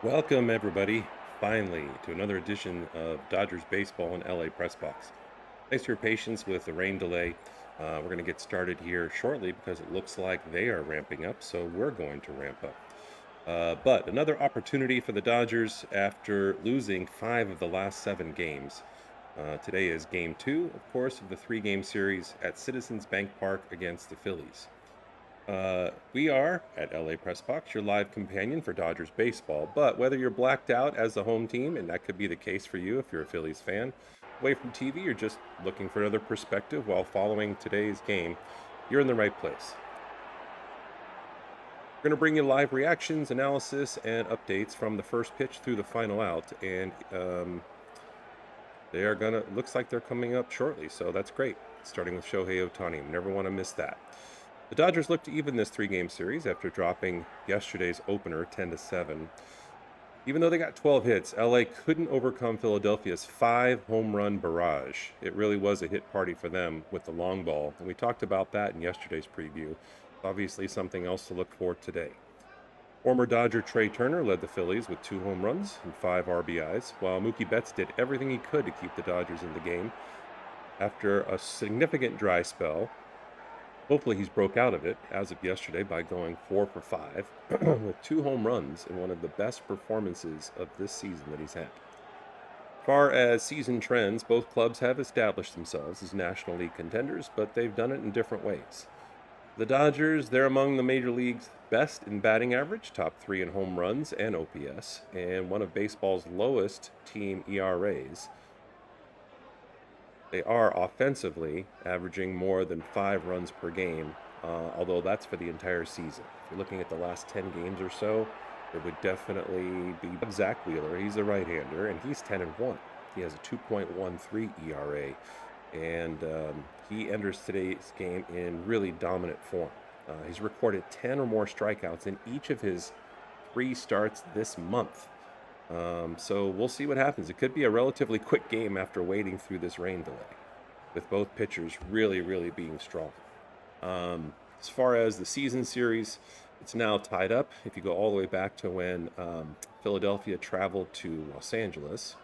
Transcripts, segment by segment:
Welcome, everybody, finally, to another edition of Dodgers Baseball and LA Press Box. Thanks for your patience with the rain delay. We're going to get started here shortly because it looks like they are ramping up, so we're going to ramp up. But another opportunity for the Dodgers after losing 5 of the last 7 games. Today is game 2, of course, of the 3-game series at Citizens Bank Park against the Phillies. We are at LA Press Box, your live companion for Dodgers baseball. But whether you're blacked out as the home team, and that could be the case for you if you're a Phillies fan, away from TV, or just looking for another perspective while following today's game, you're in the right place. We're going to bring you live reactions, analysis, and updates from the first pitch through the final out. And looks like they're coming up shortly, so that's great. Starting with Shohei Ohtani. We never want to miss that. The Dodgers look to even this 3-game series after dropping yesterday's opener 10-7. Even though they got 12 hits, LA couldn't overcome Philadelphia's 5-home-run barrage. It really was a hit party for them with the long ball, and we talked about that in yesterday's preview. Obviously something else to look for today. Former Dodger Trey Turner led the Phillies with 2 home runs and 5 RBIs, while Mookie Betts did everything he could to keep the Dodgers in the game. After a significant dry spell, hopefully he's broke out of it as of yesterday by going 4 for 5 with 2 home runs in one of the best performances of this season that he's had. As far as season trends, both clubs have established themselves as National League contenders, but they've done it in different ways. The Dodgers, they're among the major league's best in batting average, top 3 in home runs and OPS, and one of baseball's lowest team ERAs. They are offensively averaging more than 5 runs per game, although that's for the entire season. If you're looking at the last 10 games or so, it would definitely be Zach Wheeler. He's a right-hander, and he's 10-1. He has a 2.13 ERA, and he enters today's game in really dominant form. He's recorded 10 or more strikeouts in each of his 3 starts this month. So we'll see what happens. It could be a relatively quick game after waiting through this rain delay, with both pitchers really being strong. As far as the season series, it's now tied up. If you go all the way back to when Philadelphia traveled to Los Angeles.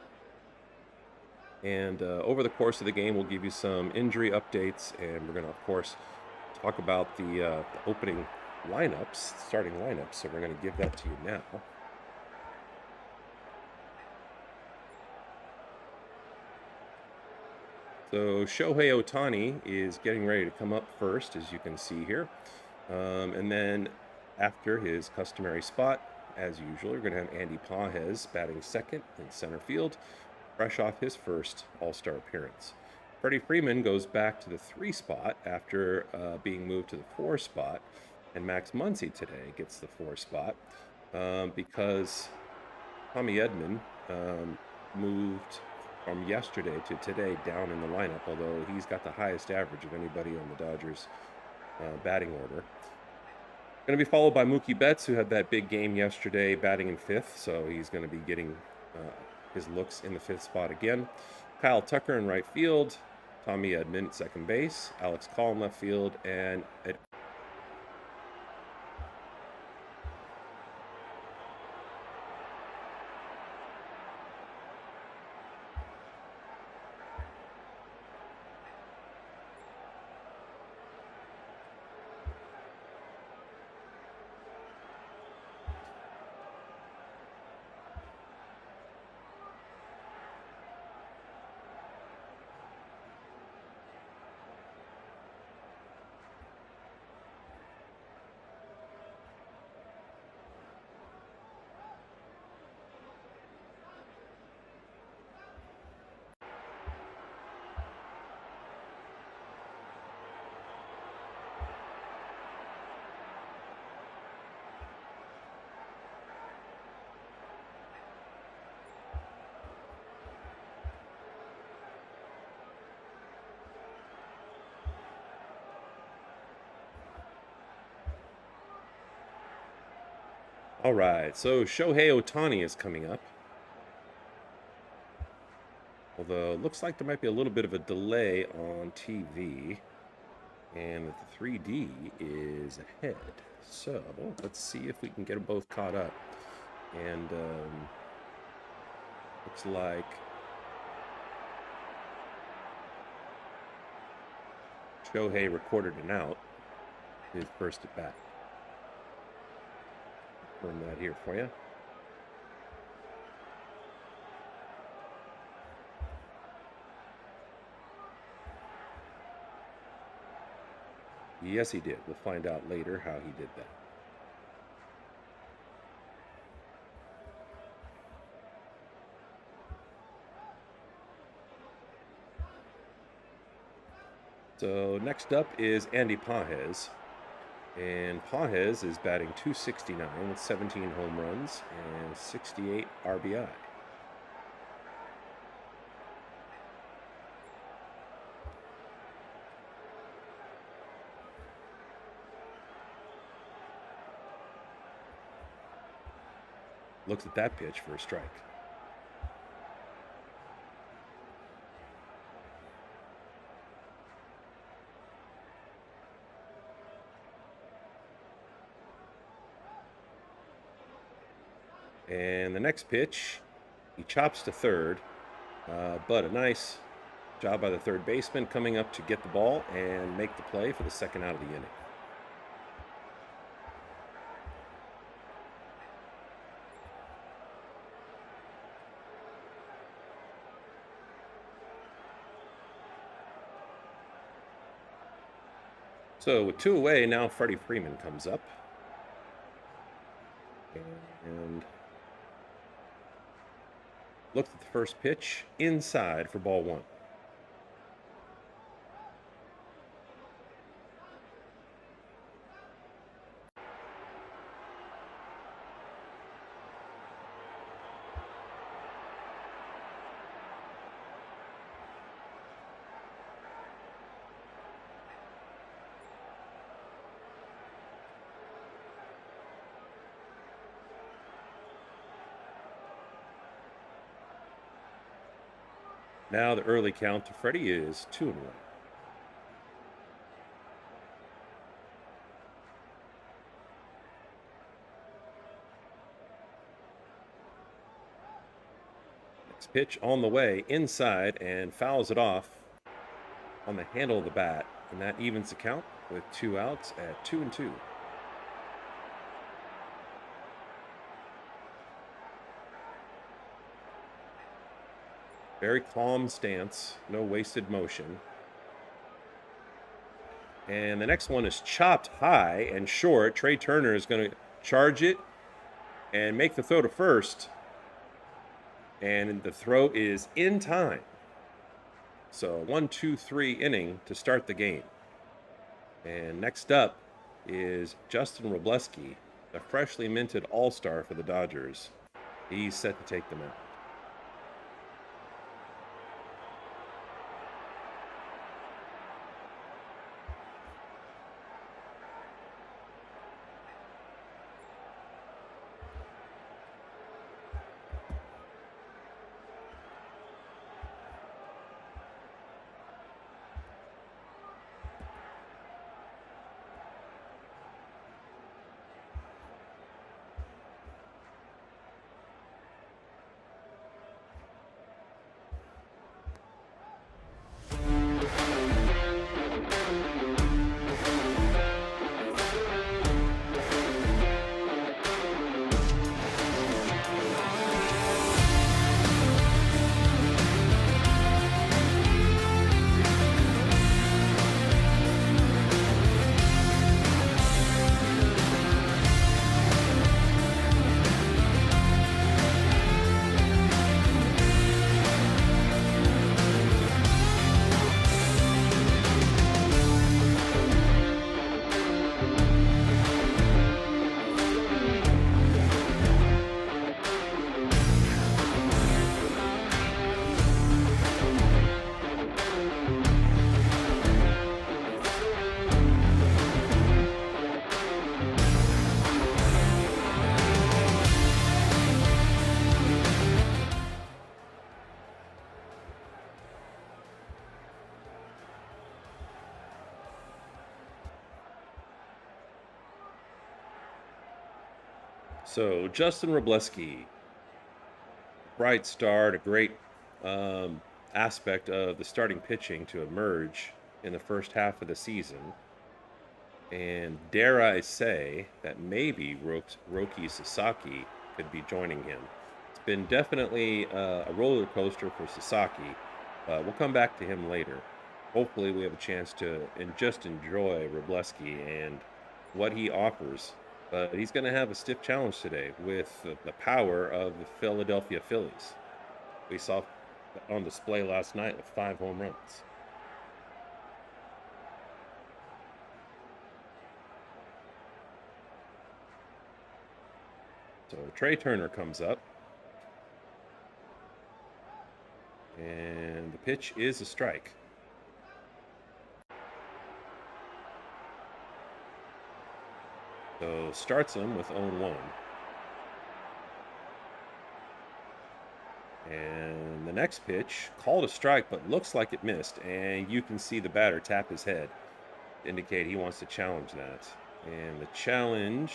And over the course of the game, we'll give you some injury updates, and we're going to, of course, talk about the opening lineups, starting lineups. So we're going to give that to you now. So Shohei Ohtani is getting ready to come up first, as you can see here. And then after his customary spot, as usual, you're going to have Andy Pages batting second in center field, fresh off his first All-Star appearance. Freddie Freeman goes back to the 3 spot after being moved to the 4 spot, and Max Muncy today gets the 4 spot because Tommy Edman moved from yesterday to today down in the lineup, although he's got the highest average of anybody on the Dodgers batting order. Going to be followed by Mookie Betts, who had that big game yesterday batting in 5th, so he's going to be getting his looks in the 5th spot again. Kyle Tucker in right field, Tommy Edman at second base, Alex Call in left field, and all right, so Shohei Ohtani is coming up. Although it looks like there might be a little bit of a delay on TV, and the 3D is ahead. So let's see if we can get them both caught up. And looks like Shohei recorded an out, his first at bat. Confirm that here for you. Yes, he did. We'll find out later how he did that. So next up is Andy Pages. And Pages is batting .269 with 17 home runs and 68 RBI. Looks at that pitch for a strike. And the next pitch, he chops to third, but a nice job by the third baseman coming up to get the ball and make the play for the second out of the inning. So with 2 away, now Freddie Freeman comes up. And looked at the first pitch, inside for ball one. Now the early count to Freddie is 2-1. Next pitch on the way, inside, and fouls it off on the handle of the bat. And that evens the count with 2 outs at 2-2. Very calm stance, no wasted motion. And the next one is chopped high and short. Trey Turner is going to charge it and make the throw to first. And the throw is in time. So 1-2-3 inning to start the game. And next up is Justin Robleski, the freshly minted all-star for the Dodgers. He's set to take them out. So Justin Robleski, bright start, a great um, aspect of the starting pitching to emerge in the first half of the season. And dare I say that maybe Roki Sasaki could be joining him. It's been definitely a roller coaster for Sasaki, but we'll come back to him later. Hopefully, we have a chance to just enjoy Robleski and what he offers. But he's going to have a stiff challenge today with the power of the Philadelphia Phillies. We saw that on display last night with 5 home runs. So Trey Turner comes up, and the pitch is a strike. So starts him with 0-1. And the next pitch, called a strike, but looks like it missed. And you can see the batter tap his head to indicate he wants to challenge that. And the challenge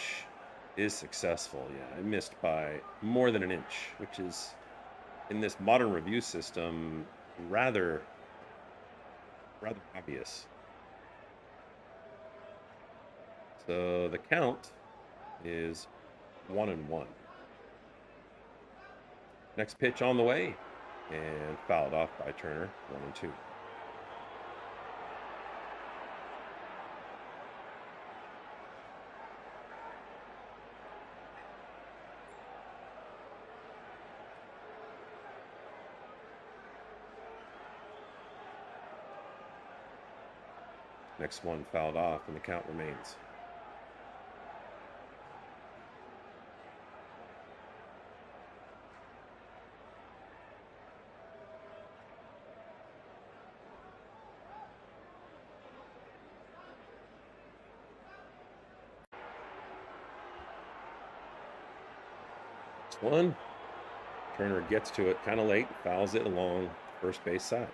is successful. Yeah, it missed by more than an inch, which is, in this modern review system, rather obvious. So the count is 1-1. Next pitch on the way, and fouled off by Turner, 1-2. Next one fouled off, and the count remains. Next one, Turner gets to it kind of late, fouls it along first base side.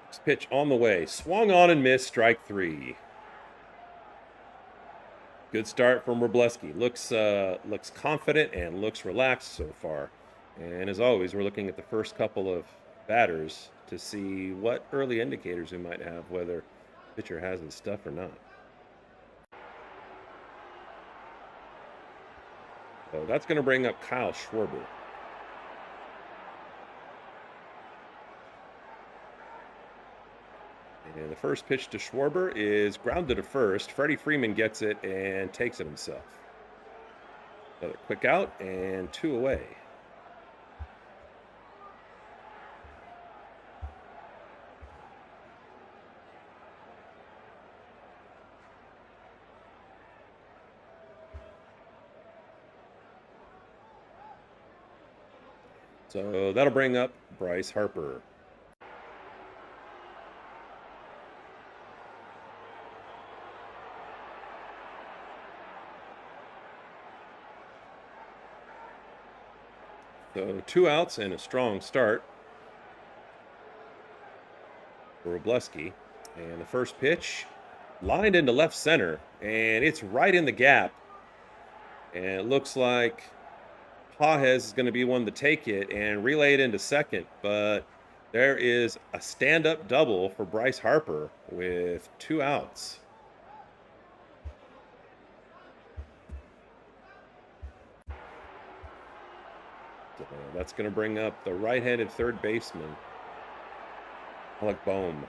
Next pitch on the way, swung on and missed, strike 3. Good start from Robleski. Looks confident and looks relaxed so far. And as always, we're looking at the first couple of batters to see what early indicators we might have, whether pitcher has his stuff or not. So that's going to bring up Kyle Schwarber. And the first pitch to Schwarber is grounded to first. Freddie Freeman gets it and takes it himself. Another quick out and 2 away. So that'll bring up Bryce Harper. So 2 outs and a strong start for Robleski. And the first pitch lined into left center, and it's right in the gap. And it looks like Pages is going to be one to take it and relay it into second, but there is a stand-up double for Bryce Harper with 2 outs. So that's going to bring up the right-handed third baseman, Alec Bohm.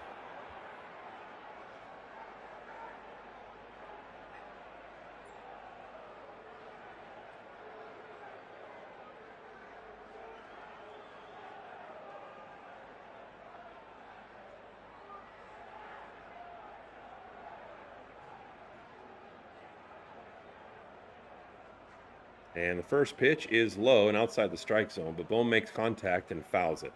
And the first pitch is low and outside the strike zone, but Bohm makes contact and fouls it.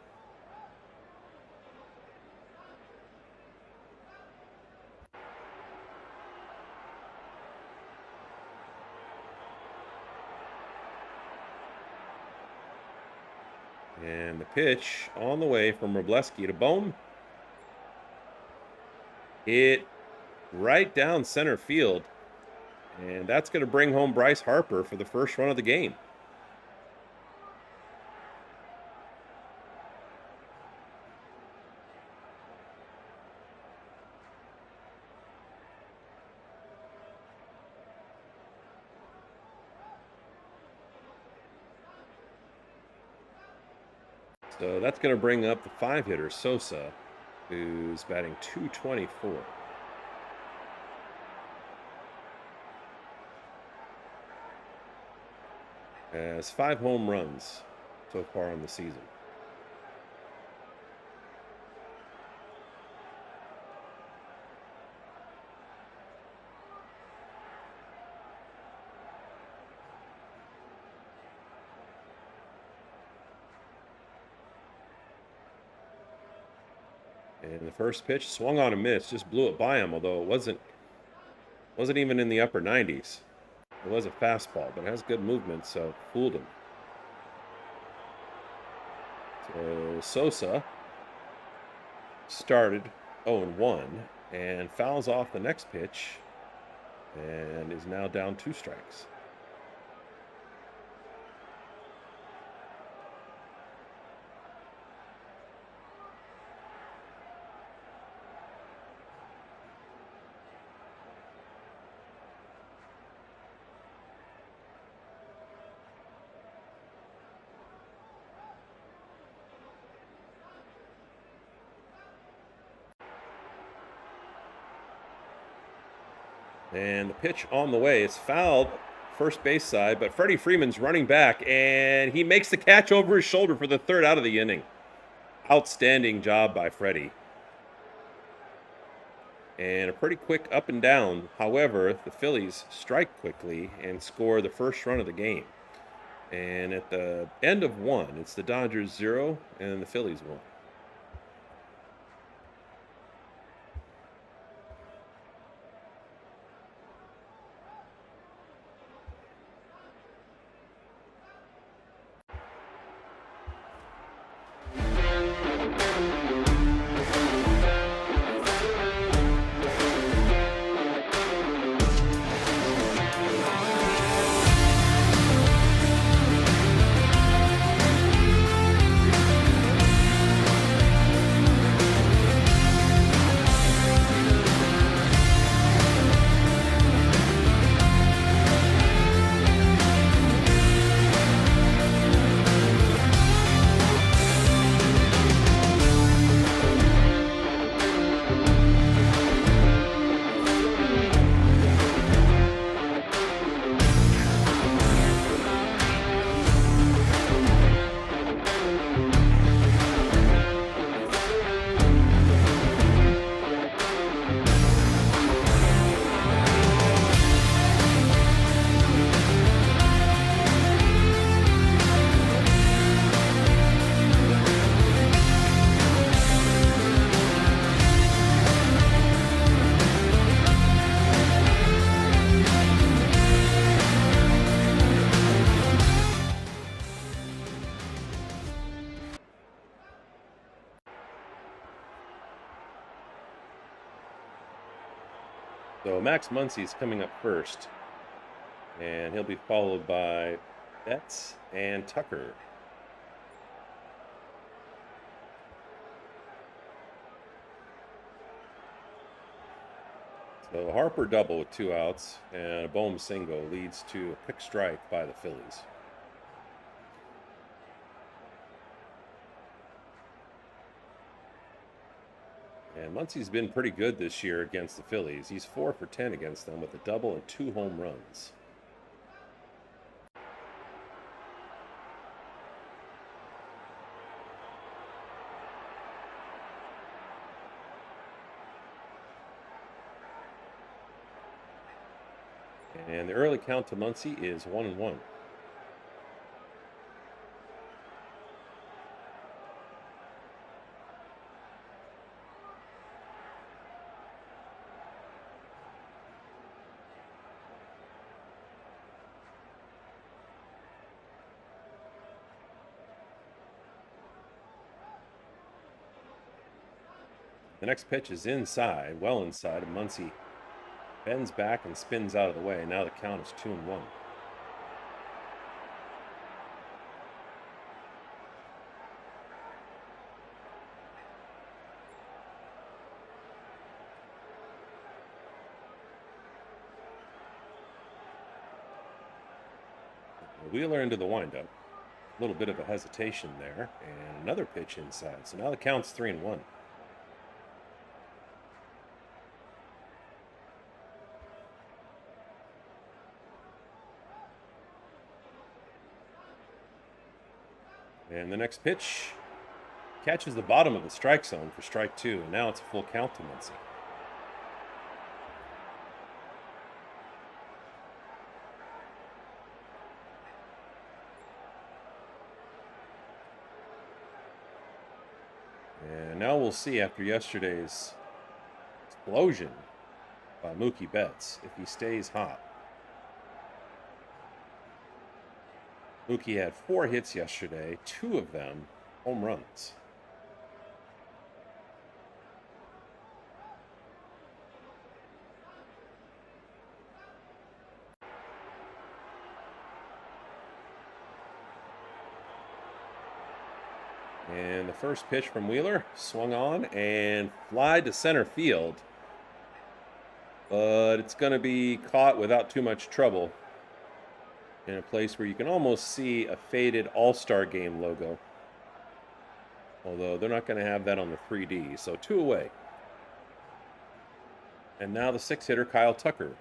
And the pitch on the way from Robleski to Bohm. Hit right down center field. And that's going to bring home Bryce Harper for the first run of the game. So that's going to bring up the 5-hitter, Sosa, who's batting .224. Has 5 home runs so far on the season. And the first pitch swung on a miss, just blew it by him, although it wasn't even in the upper 90s. It was a fastball, but it has good movement, so fooled him. So Sosa started 0-1 and fouls off the next pitch and is now down 2 strikes. And the pitch on the way is fouled first base side, but Freddie Freeman's running back, and he makes the catch over his shoulder for the 3rd out of the inning. Outstanding job by Freddie. And a pretty quick up and down. However, the Phillies strike quickly and score the first run of the game. And at the end of 1, it's the Dodgers 0 and the Phillies 1. So Max Muncy's coming up first, and he'll be followed by Betts and Tucker. So Harper double with 2 outs, and a Bohm single leads to a quick strike by the Phillies. And Muncy's been pretty good this year against the Phillies. He's 4 for 10 against them with a double and 2 home runs. And the early count to Muncy is 1-1. The next pitch is inside, well inside, and Muncy bends back and spins out of the way. Now the count is 2-1. Wheeler into the windup. A little bit of a hesitation there, and another pitch inside. So now the count's 3-1. And the next pitch catches the bottom of the strike zone for strike 2, and now it's a full count to Muncy. And now we'll see, after yesterday's explosion by Mookie Betts, if he stays hot. Mookie had 4 hits yesterday, 2 of them home runs. And the first pitch from Wheeler swung on and flied to center field. But it's going to be caught without too much trouble in a place where you can almost see a faded All-Star Game logo. Although they're not going to have that on the 3D. So 2 away. And now the 6-hitter, Kyle Tucker.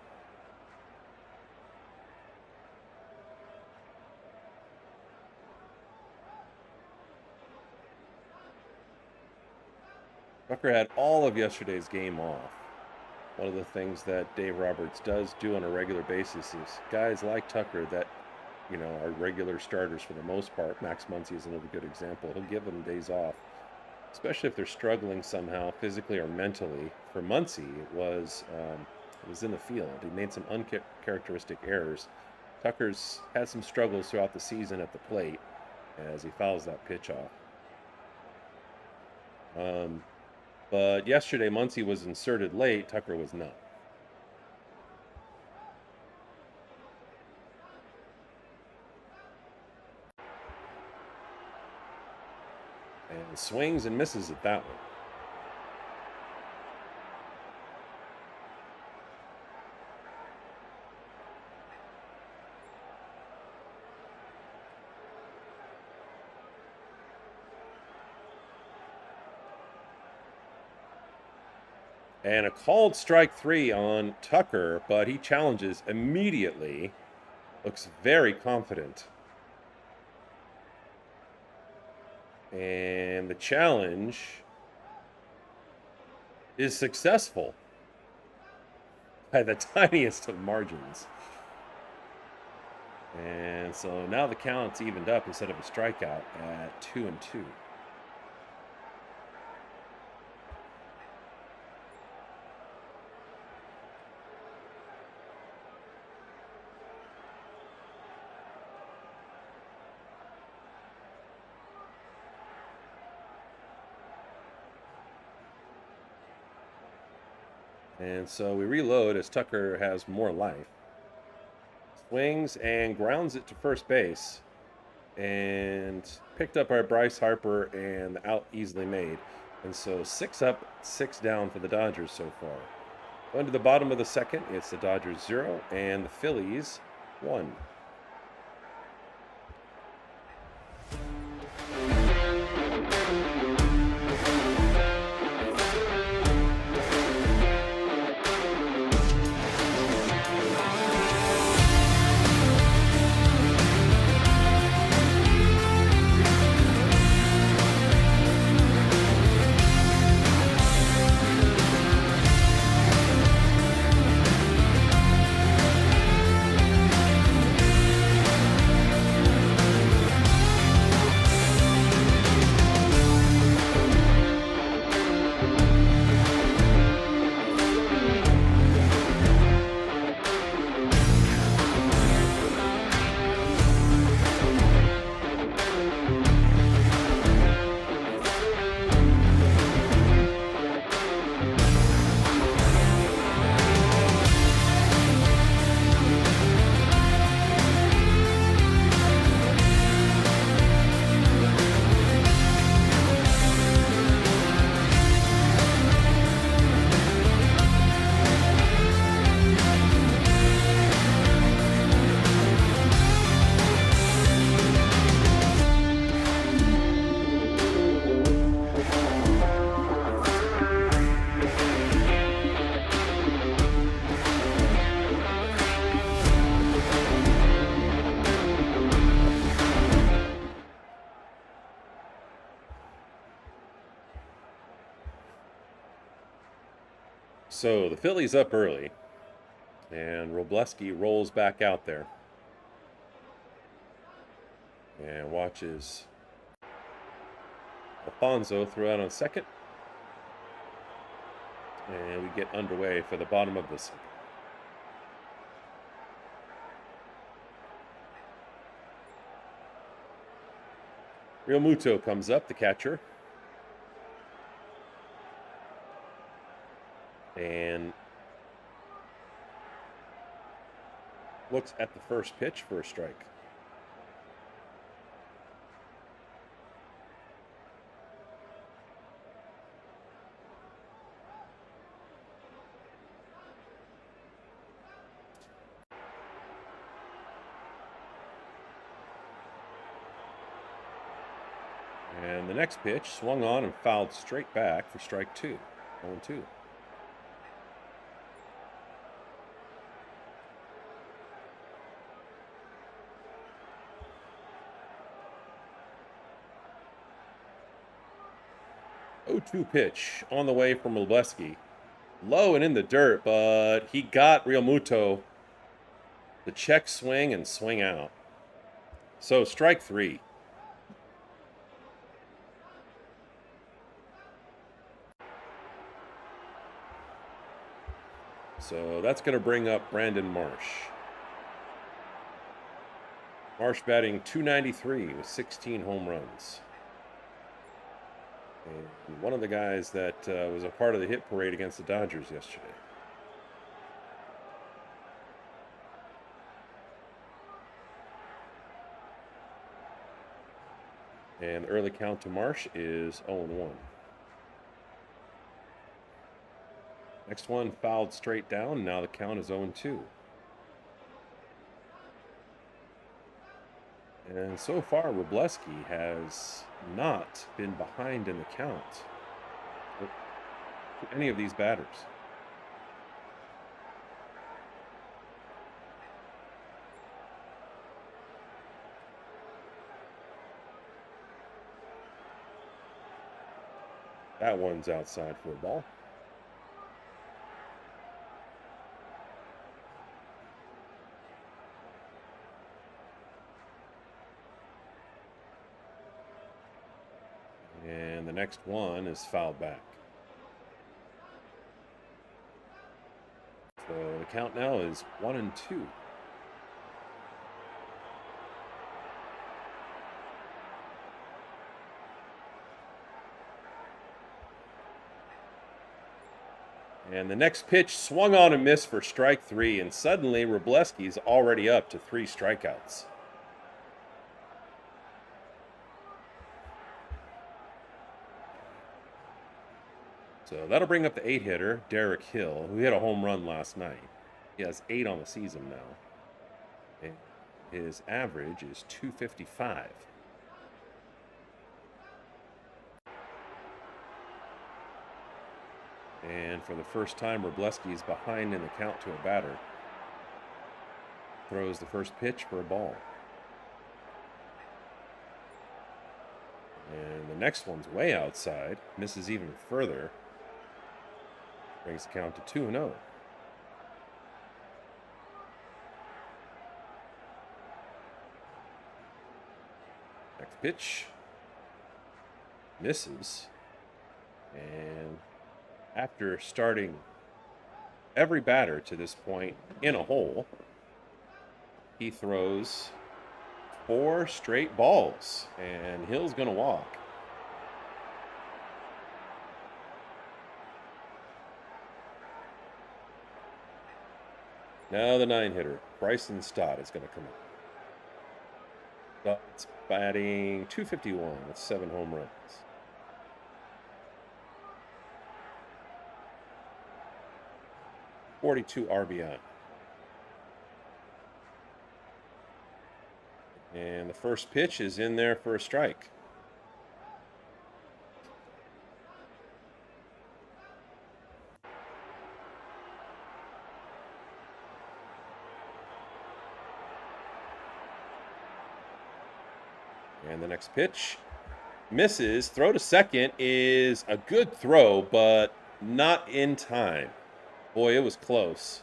Tucker had all of yesterday's game off. One of the things that Dave Roberts does do on a regular basis is guys like Tucker that, are regular starters for the most part. Max Muncy is another good example. He'll give them days off, especially if they're struggling somehow physically or mentally. For Muncy, it was in the field. He made some uncharacteristic errors. Tucker's had some struggles throughout the season at the plate as he fouls that pitch off. But yesterday, Muncy was inserted late. Tucker was not. And swings and misses at that one. And a called strike 3 on Tucker, but he challenges immediately. Looks very confident. And the challenge is successful by the tiniest of margins. And so now the count's evened up instead of a strikeout at 2-2. And so we reload as Tucker has more life. Swings and grounds it to first base. And picked up by Bryce Harper, and the out easily made. And so 6 up, 6 down for the Dodgers so far. Going to the bottom of the second, it's the Dodgers 0 and the Phillies 1. So the Phillies up early, and Robleski rolls back out there and watches Alfonso throw out on second, and we get underway for the bottom of the second. Real Muto comes up, the catcher, and looks at the first pitch for a strike. And the next pitch swung on and fouled straight back for strike 2. 0-2. Pitch on the way from Robleski. Low and in the dirt, but he got Real Muto the check swing and swing out. So strike 3. So that's going to bring up Brandon Marsh. Marsh batting .293 with 16 home runs. And one of the guys that was a part of the hit parade against the Dodgers yesterday. And the early count to Marsh is 0-1. Next one fouled straight down. Now the count is 0-2. And so far, Robleski has not been behind in the count to any of these batters. That one's outside for a ball. And the next one is fouled back. So the count now is 1-2. And the next pitch swung on and missed for strike 3, and suddenly Robleski's already up to 3 strikeouts. So that'll bring up the 8-hitter, Derek Hill, who hit a home run last night. He has 8 on the season now. And his average is .255. And for the first time, Robleski is behind in the count to a batter. Throws the first pitch for a ball. And the next one's way outside. Misses even further. Brings the count to 2-0. Next pitch. Misses. And after starting every batter to this point in a hole, he throws 4 straight balls, and Hill's going to walk. Now the 9-hitter, Bryson Stott, is going to come up. Stott's batting .251 with 7 home runs. .42 RBI. And the first pitch is in there for a strike. And the next pitch misses. Throw to second is a good throw, but not in time. Boy, it was close.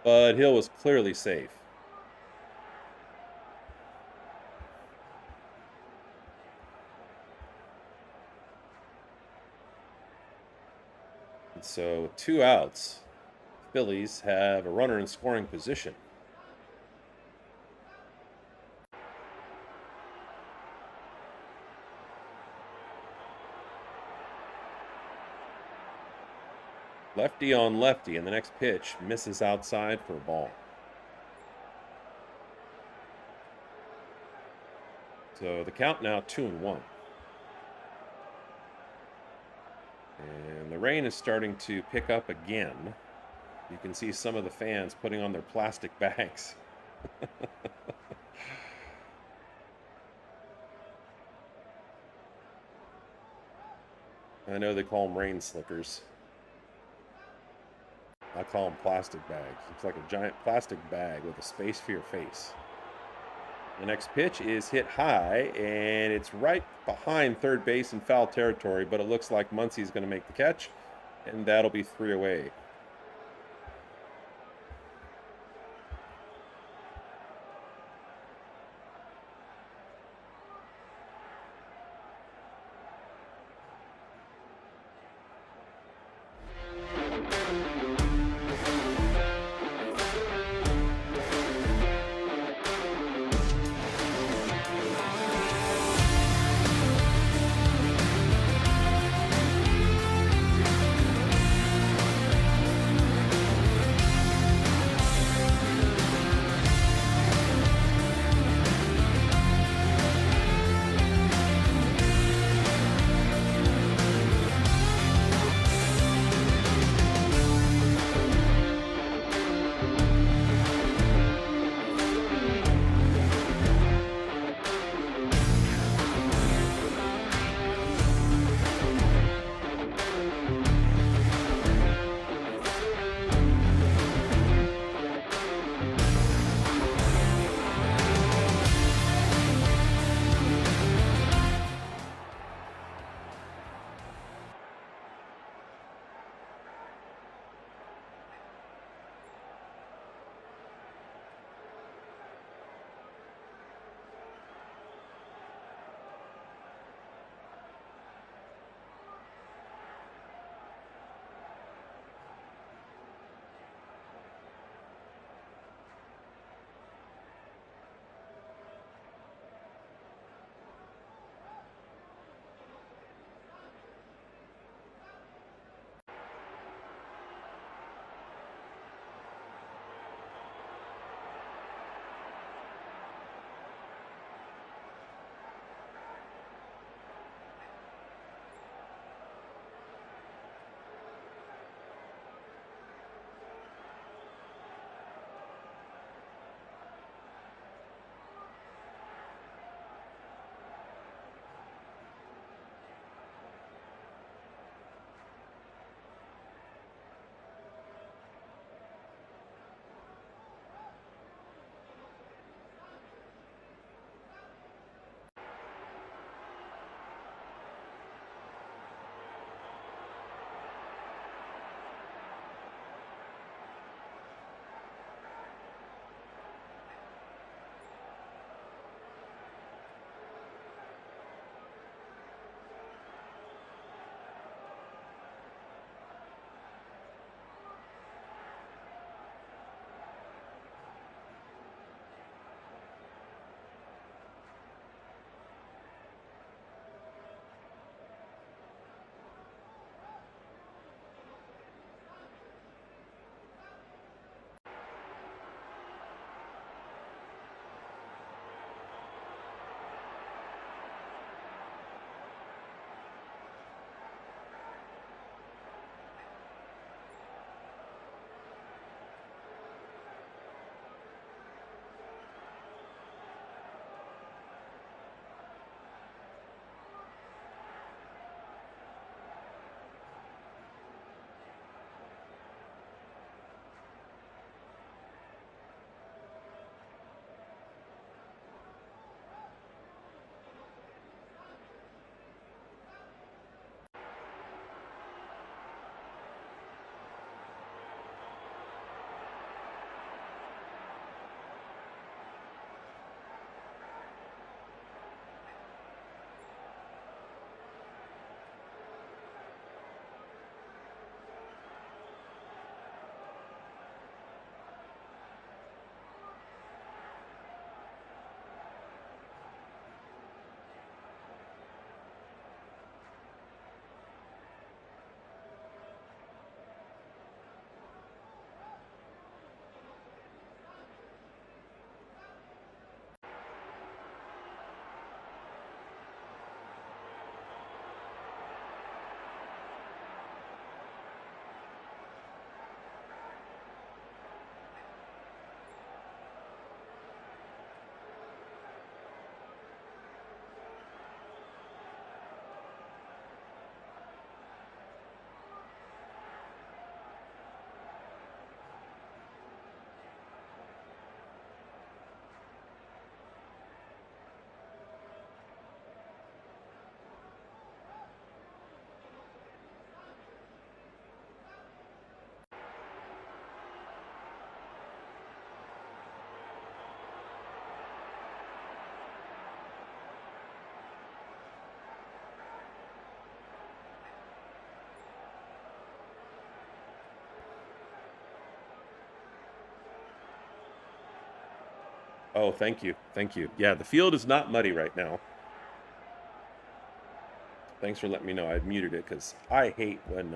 But Hill was clearly safe. And so, with 2 outs, Phillies have a runner in scoring position. Lefty on lefty, and the next pitch misses outside for a ball. So the count now 2-1. And the rain is starting to pick up again. You can see some of the fans putting on their plastic bags. I know they call them rain slickers. I call them plastic bags. It's like a giant plastic bag with a space for your face. The next pitch is hit high, and it's right behind third base in foul territory, but it looks like Muncy's going to make the catch, and that'll be 3 away. Oh, thank you. Thank you. Yeah, the field is not muddy right now. Thanks for letting me know. I muted it because I hate when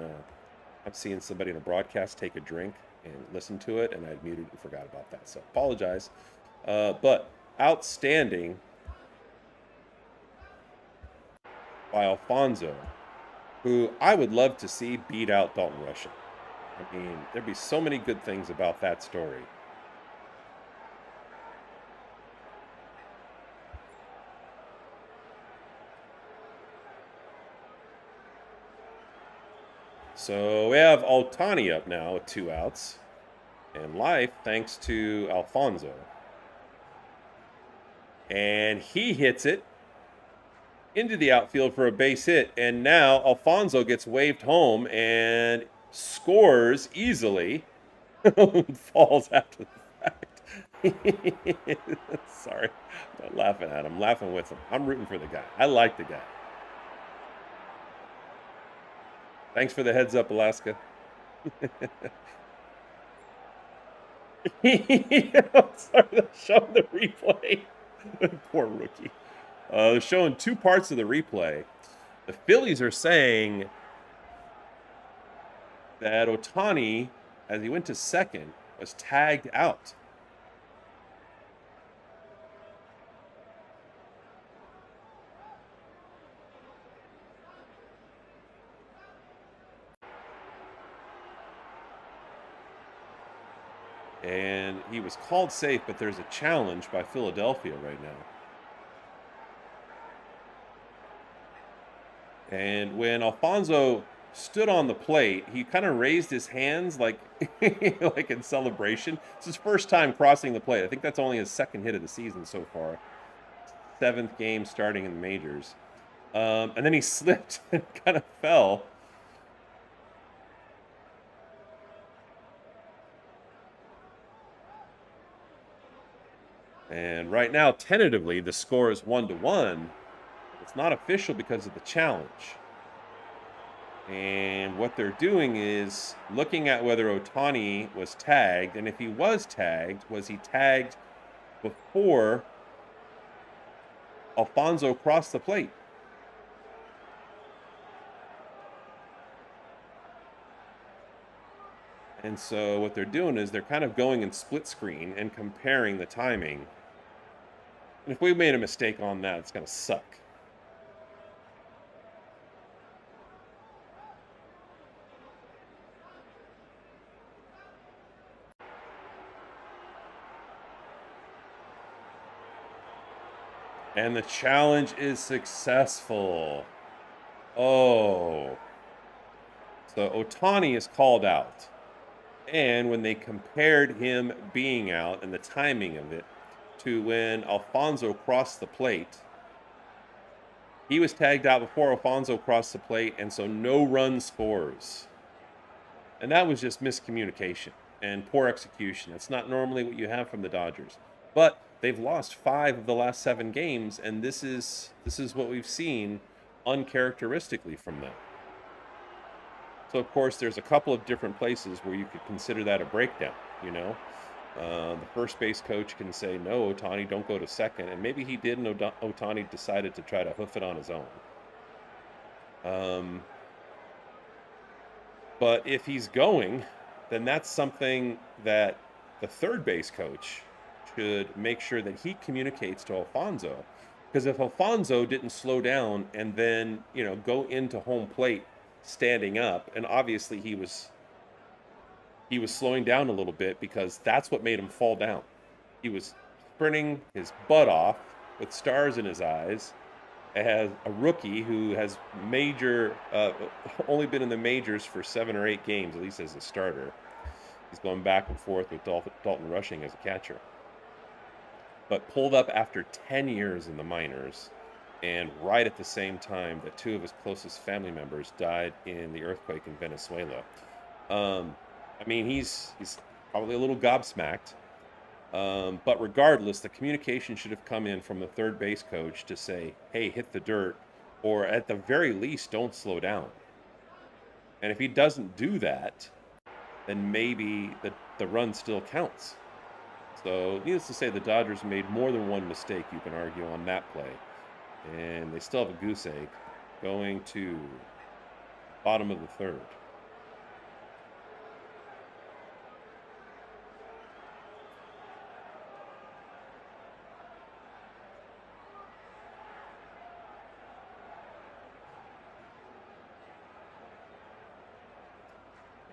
I'm seeing somebody in a broadcast take a drink and listen to it, and I muted and forgot about that. So apologize. But outstanding by Alfonso, who I would love to see beat out Dalton Rushing. I mean, there'd be so many good things about that story. So we have Altani up now with 2 outs. And life thanks to Alfonso. And he hits it into the outfield for a base hit. And now Alfonso gets waved home and scores easily. Falls after the fact. Sorry. I'm not laughing at him. I'm laughing with him. I'm rooting for the guy. I like the guy. Thanks for the heads up, Alaska. Sorry, they're showing the replay. Poor rookie. They're showing 2 parts of the replay. The Phillies are saying that Otani, as he went to second, was tagged out. And he was called safe, but there's a challenge by Philadelphia right now. And when Alfonso stood on the plate, he kind of raised his hands like like in celebration. It's his first time crossing the plate. I think that's only his second hit of the season so far. 7th game starting in the majors. And then he slipped and kind of fell. And right now, tentatively, the score is 1-1. It's not official because of the challenge. And what they're doing is looking at whether Otani was tagged. And if he was he tagged before Alfonso crossed the plate? And so what they're doing is they're kind of going in split screen and comparing the timing. And if we made a mistake on that, it's going to suck. And the challenge is successful. Oh. So Otani is called out. And when they compared him being out and the timing of it to when Alfonso crossed the plate, he was tagged out before Alfonso crossed the plate, and so no run scores. And that was just miscommunication and poor execution. That's not normally what you have from the Dodgers. But they've lost 5 of the last 7 games, and this is what we've seen uncharacteristically from them. So, of course, there's a couple of different places where you could consider that a breakdown, you know. The first base coach can say, no, Otani, don't go to second. And maybe he did, and Otani decided to try to hoof it on his own. But if he's going, then that's something that the third base coach should make sure that he communicates to Alfonso. Because if Alfonso didn't slow down and then, go into home plate standing up, and obviously he was slowing down a little bit because that's what made him fall down. He was sprinting his butt off with stars in his eyes as a rookie who has only been in the majors for 7 or 8 games, at least as a starter. He's going back and forth with Dalton Rushing as a catcher. But pulled up after 10 years in the minors, and right at the same time that 2 of his closest family members died in the earthquake in Venezuela. He's probably a little gobsmacked. But regardless, the communication should have come in from the third base coach to say, hey, hit the dirt, or at the very least, don't slow down. And if he doesn't do that, then maybe the run still counts. So, needless to say, the Dodgers made more than one mistake, you can argue, on that play. And they still have a goose egg going to bottom of the third.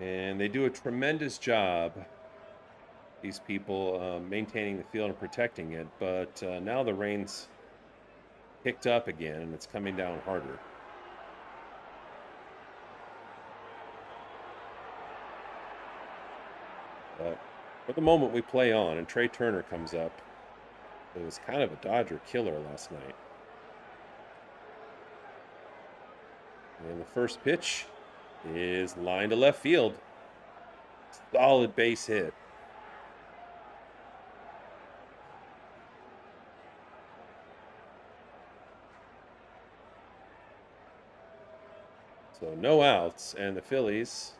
And they do a tremendous job, these people, maintaining the field and protecting it. But now the rain's picked up again, and it's coming down harder. But for the moment, we play on, and Trey Turner comes up. It was kind of a Dodger killer last night. And the first pitch is line to left field. Solid base hit. So no outs, and the Phillies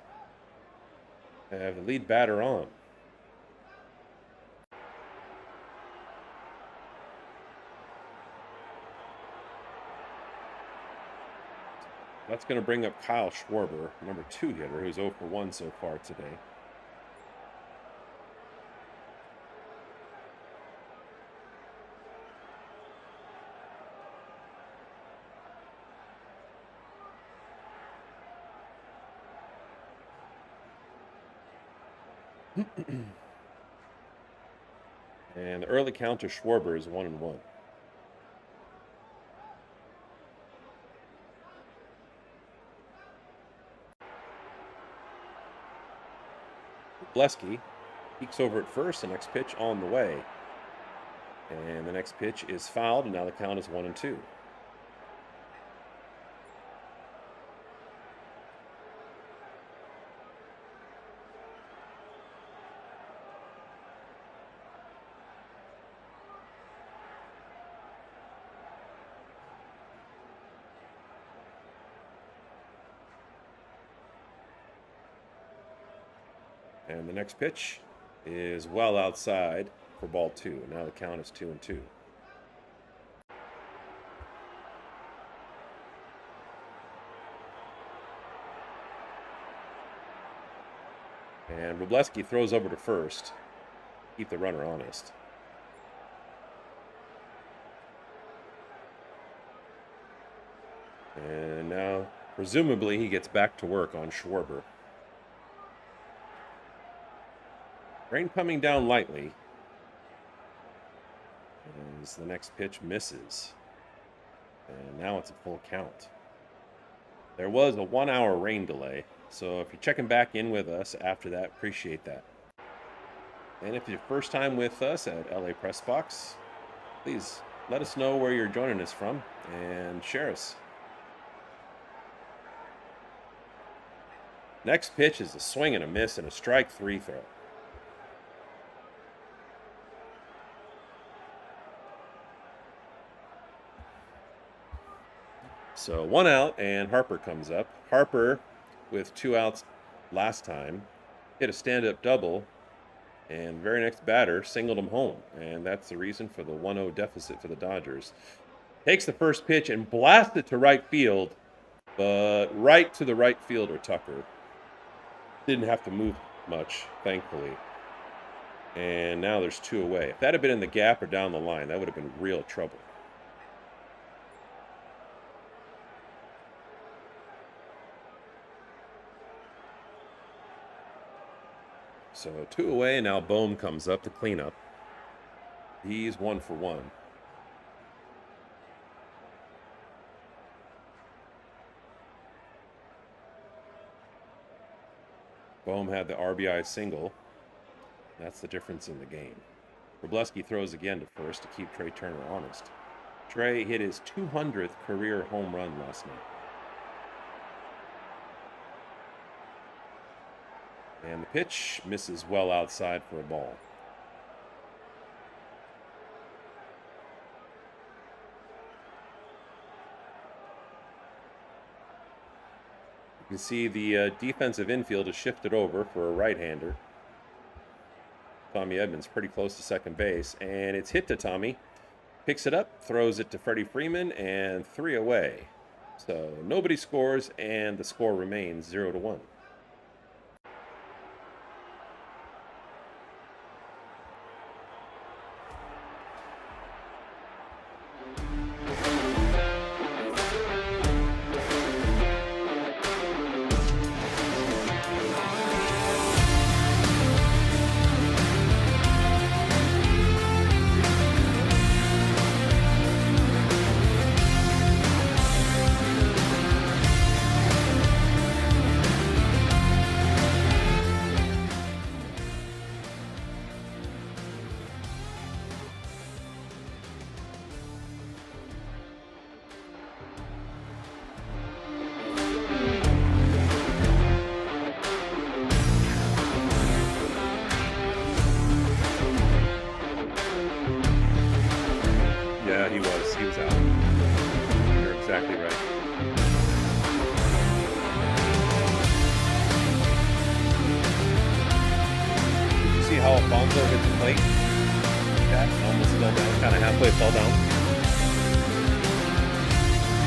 have the lead batter on. That's going to bring up Kyle Schwarber, number 2 hitter, who's 0 for 1 so far today. And the early count to Schwarber is 1-1. Blesky peeks over at first. The next pitch on the way. And the next pitch is fouled, and now the count is 1-2. And the next pitch is well outside for ball 2. Now the count is 2-2. And Wroblewski throws over to first. Keep the runner honest. And now, presumably, he gets back to work on Schwarber. Rain coming down lightly. As the next pitch misses. And now it's a full count. There was a 1-hour rain delay, so if you're checking back in with us after that, appreciate that. And if it's your first time with us at LA Press Box, please let us know where you're joining us from and share us. Next pitch is a swing and a miss and a strike 3 throw. So 1 out, and Harper comes up. Harper, with 2 outs last time, hit a stand-up double, and the very next batter singled him home. And that's the reason for the 1-0 deficit for the Dodgers. Takes the first pitch and blasts it to right field, but right to the right fielder, Tucker. Didn't have to move much, thankfully. And now there's 2 away. If that had been in the gap or down the line, that would have been real trouble. So 2 away, and now Bohm comes up to clean up. He's 1 for 1. Bohm had the RBI single. That's the difference in the game. Wroblewski throws again to first to keep Trey Turner honest. Trey hit his 200th career home run last night. And the pitch misses well outside for a ball. You can see the defensive infield is shifted over for a right-hander. Tommy Edmonds pretty close to second base, and it's hit to Tommy. Picks it up, throws it to Freddie Freeman, and 3 away. So nobody scores, and the score remains 0-1. Yeah, he was. He was out. You're exactly right. You see how Alfonso hit the plate? Yeah, almost fell down. Kind of halfway fell down.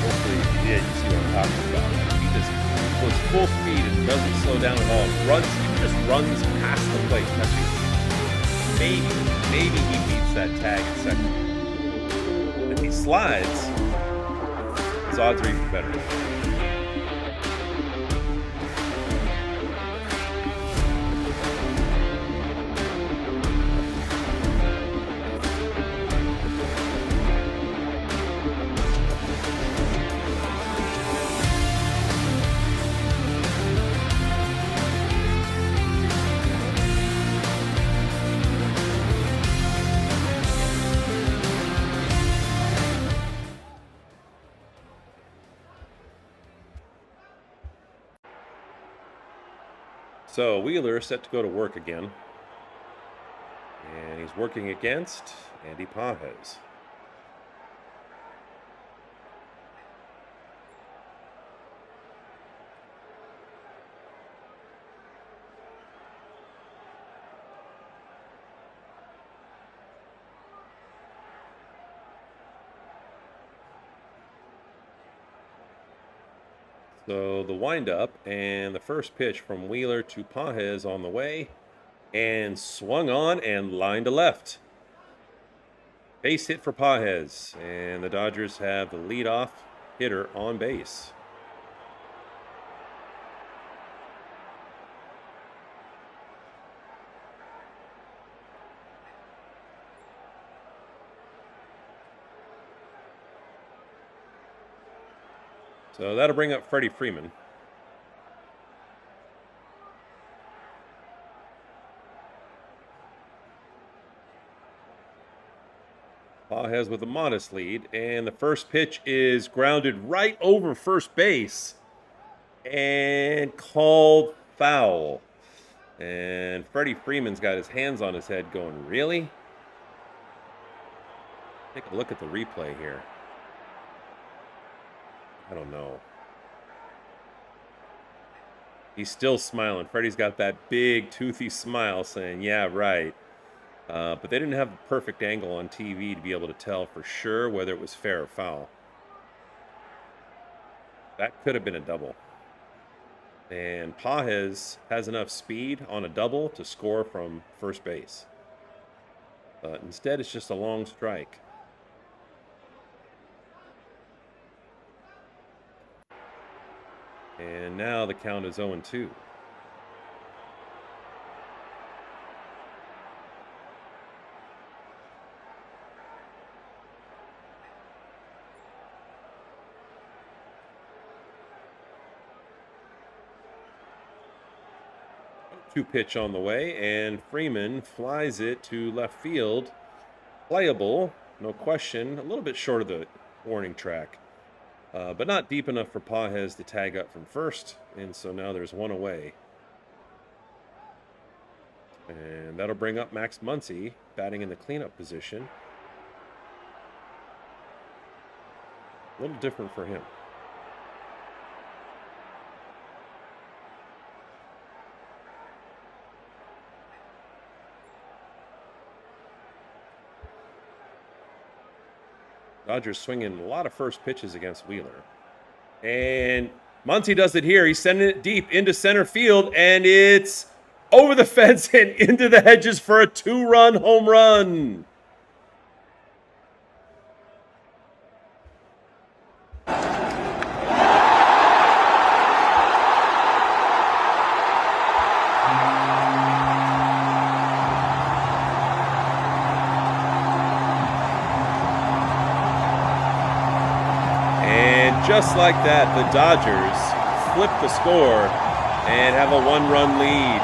Hopefully, if you did, you see what I'm talking about. Like, he just goes full speed and doesn't slow down at all. He just runs past the plate, touching. Maybe he beats that tag at second. If he slides, his odds are even better. So Wheeler set to go to work again. And he's working against Andy Pages. So the windup and the first pitch from Wheeler to Pages on the way, and swung on and lined to left. Base hit for Pages, and the Dodgers have the leadoff hitter on base. So that'll bring up Freddie Freeman. Pages with a modest lead, and the first pitch is grounded right over first base and called foul. And Freddie Freeman's got his hands on his head going, really? Take a look at the replay here. I don't know. He's still smiling. Freddie's got that big, toothy smile saying, yeah, right. But they didn't have the perfect angle on TV to be able to tell for sure whether it was fair or foul. That could have been a double. And Pages has enough speed on a double to score from first base. But instead, it's just a long strike. And now the count is 0-2. Two pitch on the way, and Freeman flies it to left field. Playable, no question. A little bit short of the warning track. But not deep enough for Pages to tag up from first, and so now there's one away. And that'll bring up Max Muncy, batting in the cleanup position. A little different for him. Dodgers swinging a lot of first pitches against Wheeler. And Muncy does it here. He's sending it deep into center field, and it's over the fence and into the hedges for a 2-run home run. Just like that, the Dodgers flip the score and have a 1-run lead.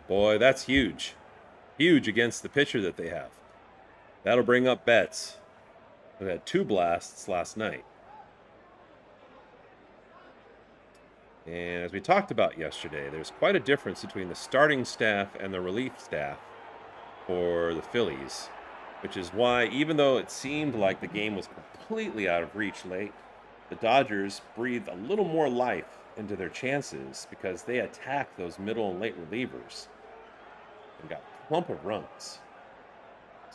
Boy, that's huge. Huge against the pitcher that they have. That'll bring up Betts, who had 2 blasts last night. And as we talked about yesterday, there's quite a difference between the starting staff and the relief staff for the Phillies, which is why, even though it seemed like the game was completely out of reach late, the Dodgers breathed a little more life into their chances because they attacked those middle and late relievers and got a clump of runs.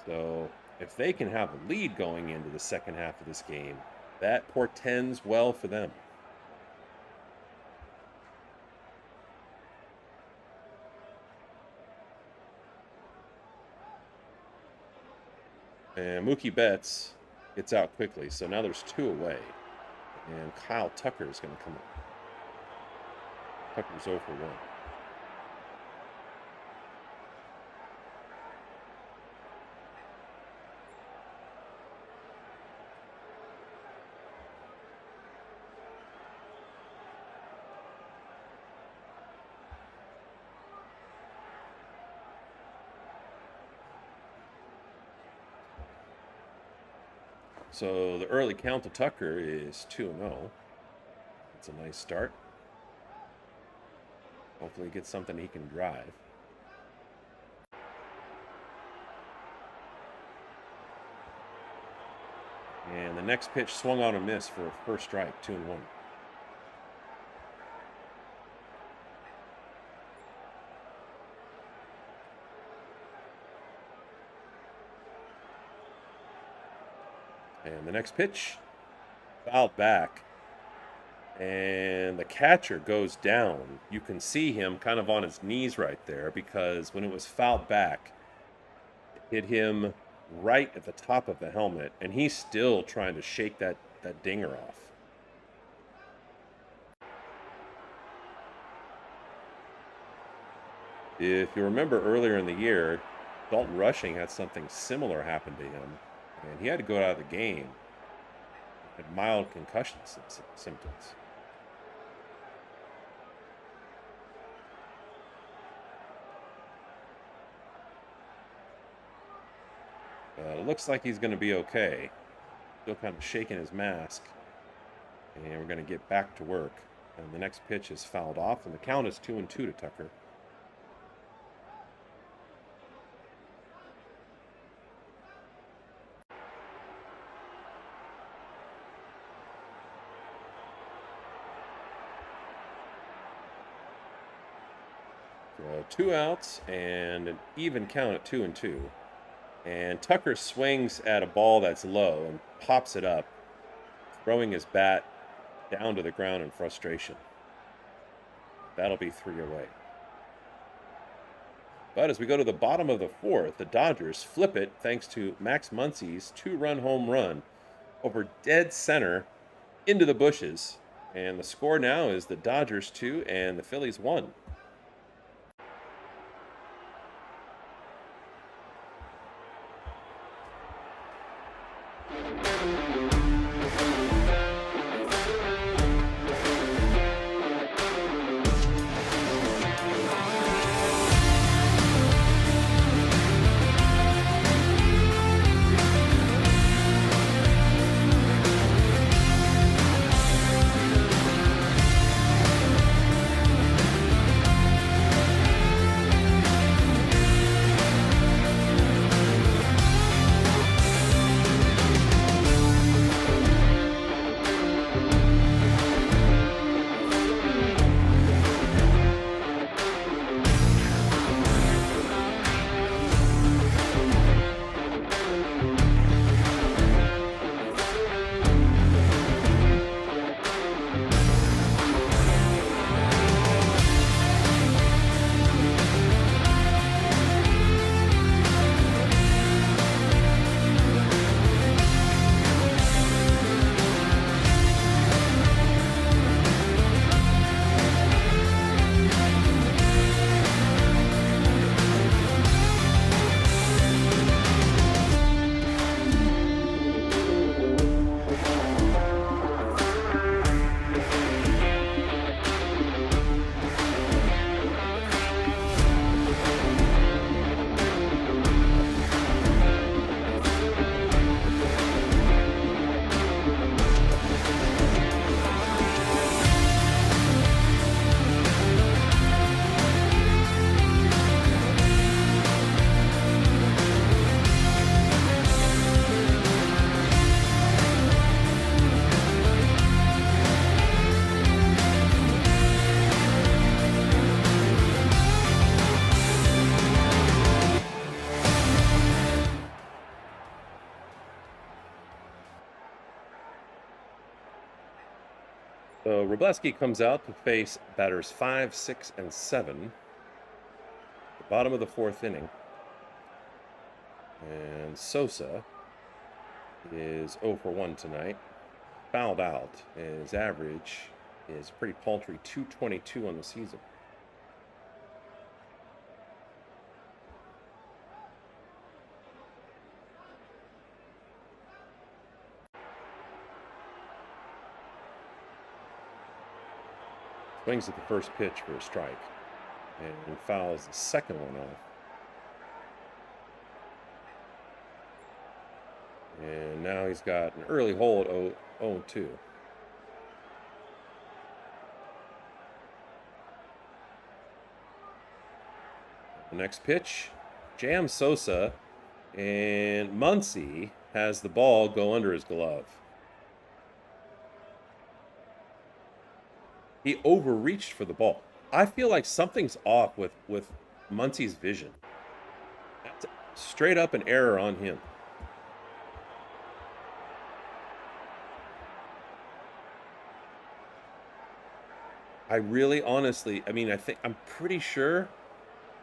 So if they can have a lead going into the second half of this game, that portends well for them. And Mookie Betts gets out quickly, so now there's 2 away. And Kyle Tucker is going to come up. Tucker's 0 for 1. So the early count to Tucker is 2-0. It's a nice start. Hopefully he gets something he can drive. And the next pitch swung on a miss for a first strike, 2-1. And the next pitch, fouled back, and the catcher goes down. You can see him kind of on his knees right there because when it was fouled back, it hit him right at the top of the helmet, and he's still trying to shake that dinger off. If you remember earlier in the year, Dalton Rushing had something similar happen to him. And he had to go out of the game. Had mild concussion symptoms. But it looks like he's going to be okay. Still kind of shaking his mask. And we're going to get back to work. And the next pitch is fouled off, and the count is 2-2 to Tucker. So 2 outs and an even count at 2-2. And Tucker swings at a ball that's low and pops it up, throwing his bat down to the ground in frustration. That'll be 3 away. But as we go to the bottom of the 4th, the Dodgers flip it thanks to Max Muncy's 2-run home run over dead center into the bushes. And the score now is the Dodgers 2 and the Phillies 1. So Wroblewski comes out to face batters 5, 6, and 7. The bottom of the fourth inning. And Sosa is 0 for 1 tonight. Fouled out. His average is pretty paltry, 222 on the season. Swings at the first pitch for a strike and fouls the second one off. And now he's got an early hole at 0-2. The next pitch, jams Sosa, and Muncy has the ball go under his glove. He overreached for the ball. I feel like something's off with Muncy's vision. That's straight up an error on him. I really, honestly, I'm pretty sure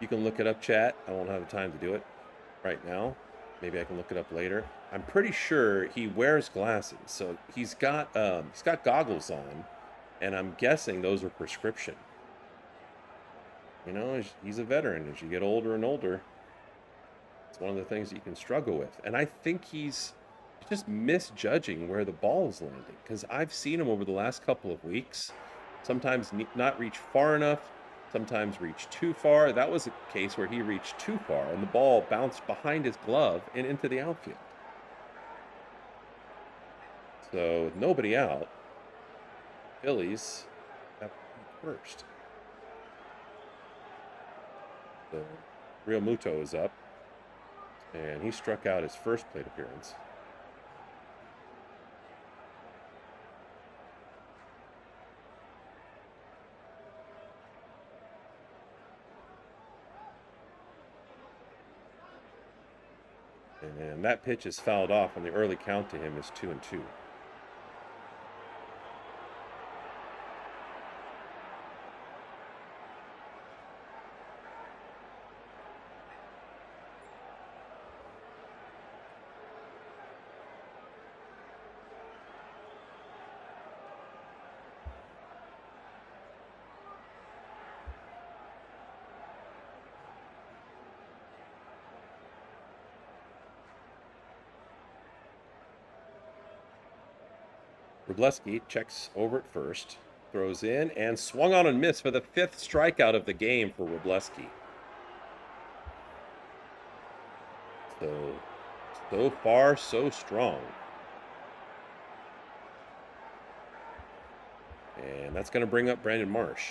you can look it up, chat. I won't have the time to do it right now. Maybe I can look it up later. I'm pretty sure he wears glasses, so he's got goggles on, and I'm guessing those are prescription. You know, he's a veteran. As you get older and older, it's one of the things that you can struggle with. And I think he's just misjudging where the ball is landing, because I've seen him over the last couple of weeks sometimes not reach far enough, sometimes reach too far. That was a case where he reached too far and the ball bounced behind his glove and into the outfield. So with nobody out, Phillies have first. So Real Muto is up, and he struck out his first plate appearance. And that pitch is fouled off, and the early count to him is 2-2. Wroblewski checks over at first, throws in, and swung on and missed for the 5th strikeout of the game for Wroblewski. So far, so strong. And that's going to bring up Brandon Marsh.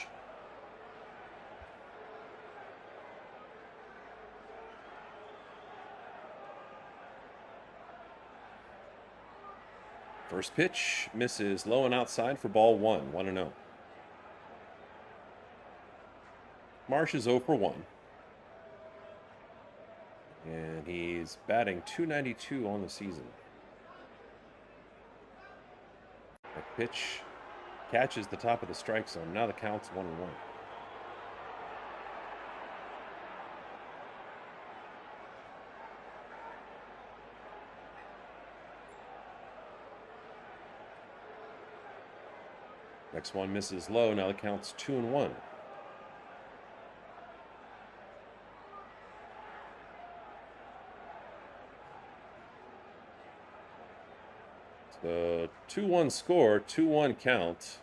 First pitch misses low and outside for ball 1, 1-0. Marsh is 0 for 1. And he's batting .292 on the season. That pitch catches the top of the strike zone. Now the count's 1-1. Next one misses low. Now the count's 2-1. So 2-1 score, 2-1 count.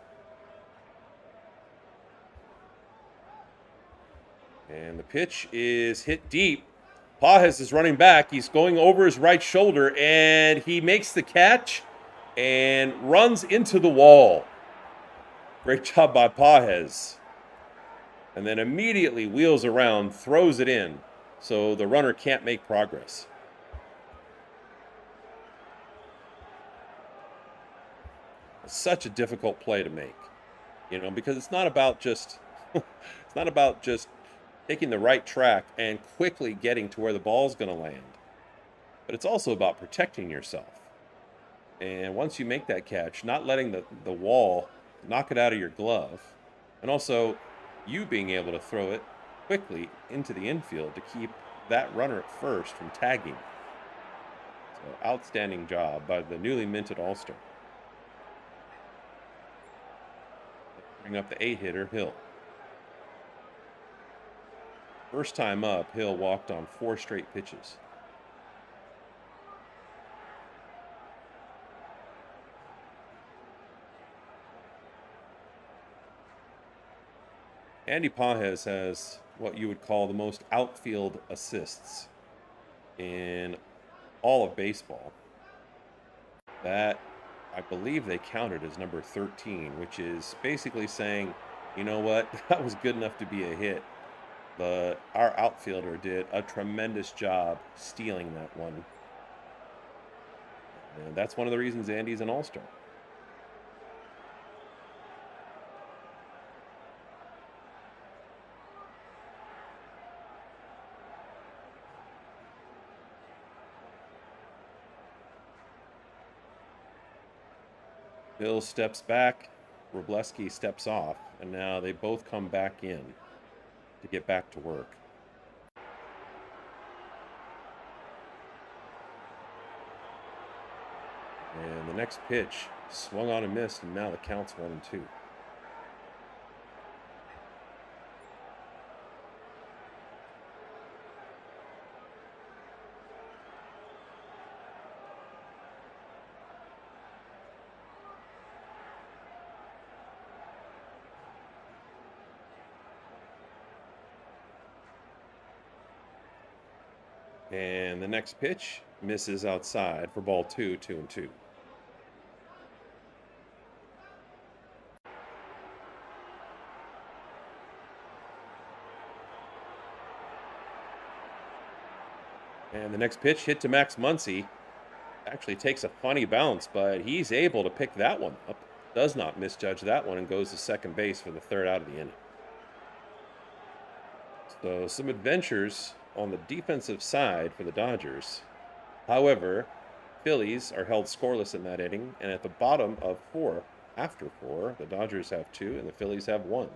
And the pitch is hit deep. Pages is running back. He's going over his right shoulder, and he makes the catch and runs into the wall. Great job by Pages. And then immediately wheels around, throws it in, so the runner can't make progress. It's such a difficult play to make, you know, because it's not about just taking the right track and quickly getting to where the ball's going to land, but it's also about protecting yourself. And once you make that catch, not letting the wall knock it out of your glove, and also you being able to throw it quickly into the infield to keep that runner at first from tagging. So outstanding job by the newly minted All-Star. Bring up the 8-hitter, Hill. First time up, Hill walked on 4 straight pitches. Andy Pages has what you would call the most outfield assists in all of baseball. That, I believe they counted as number 13, which is basically saying, you know what, that was good enough to be a hit, but our outfielder did a tremendous job stealing that one. And that's one of the reasons Andy's an all-star. Bill steps back, Wroblewski steps off, and now they both come back in to get back to work. And the next pitch swung on and missed, and now the count's 1-2. And the next pitch misses outside for ball 2, 2-2. And the next pitch hit to Max Muncy. Actually takes a funny bounce, but he's able to pick that one up. Does not misjudge that one and goes to second base for the 3rd out of the inning. So some adventures on the defensive side for the Dodgers. However, Phillies are held scoreless in that inning, and at the bottom of 4, after 4, the Dodgers have 2 and the Phillies have 1.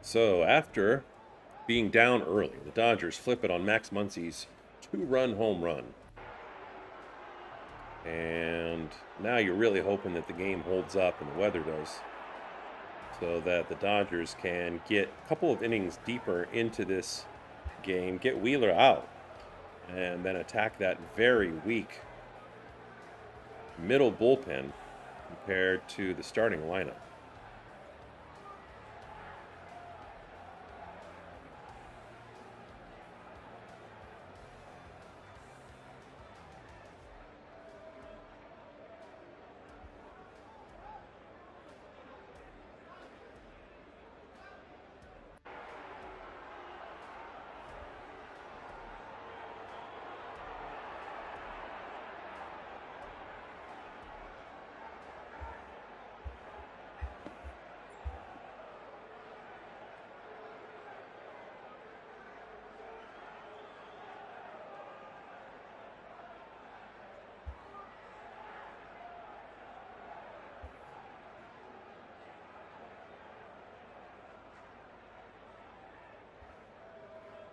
So after being down early, the Dodgers flip it on Max Muncy's 2-run home run. And now you're really hoping that the game holds up and the weather does, so that the Dodgers can get a couple of innings deeper into this game, get Wheeler out, and then attack that very weak middle bullpen compared to the starting lineup.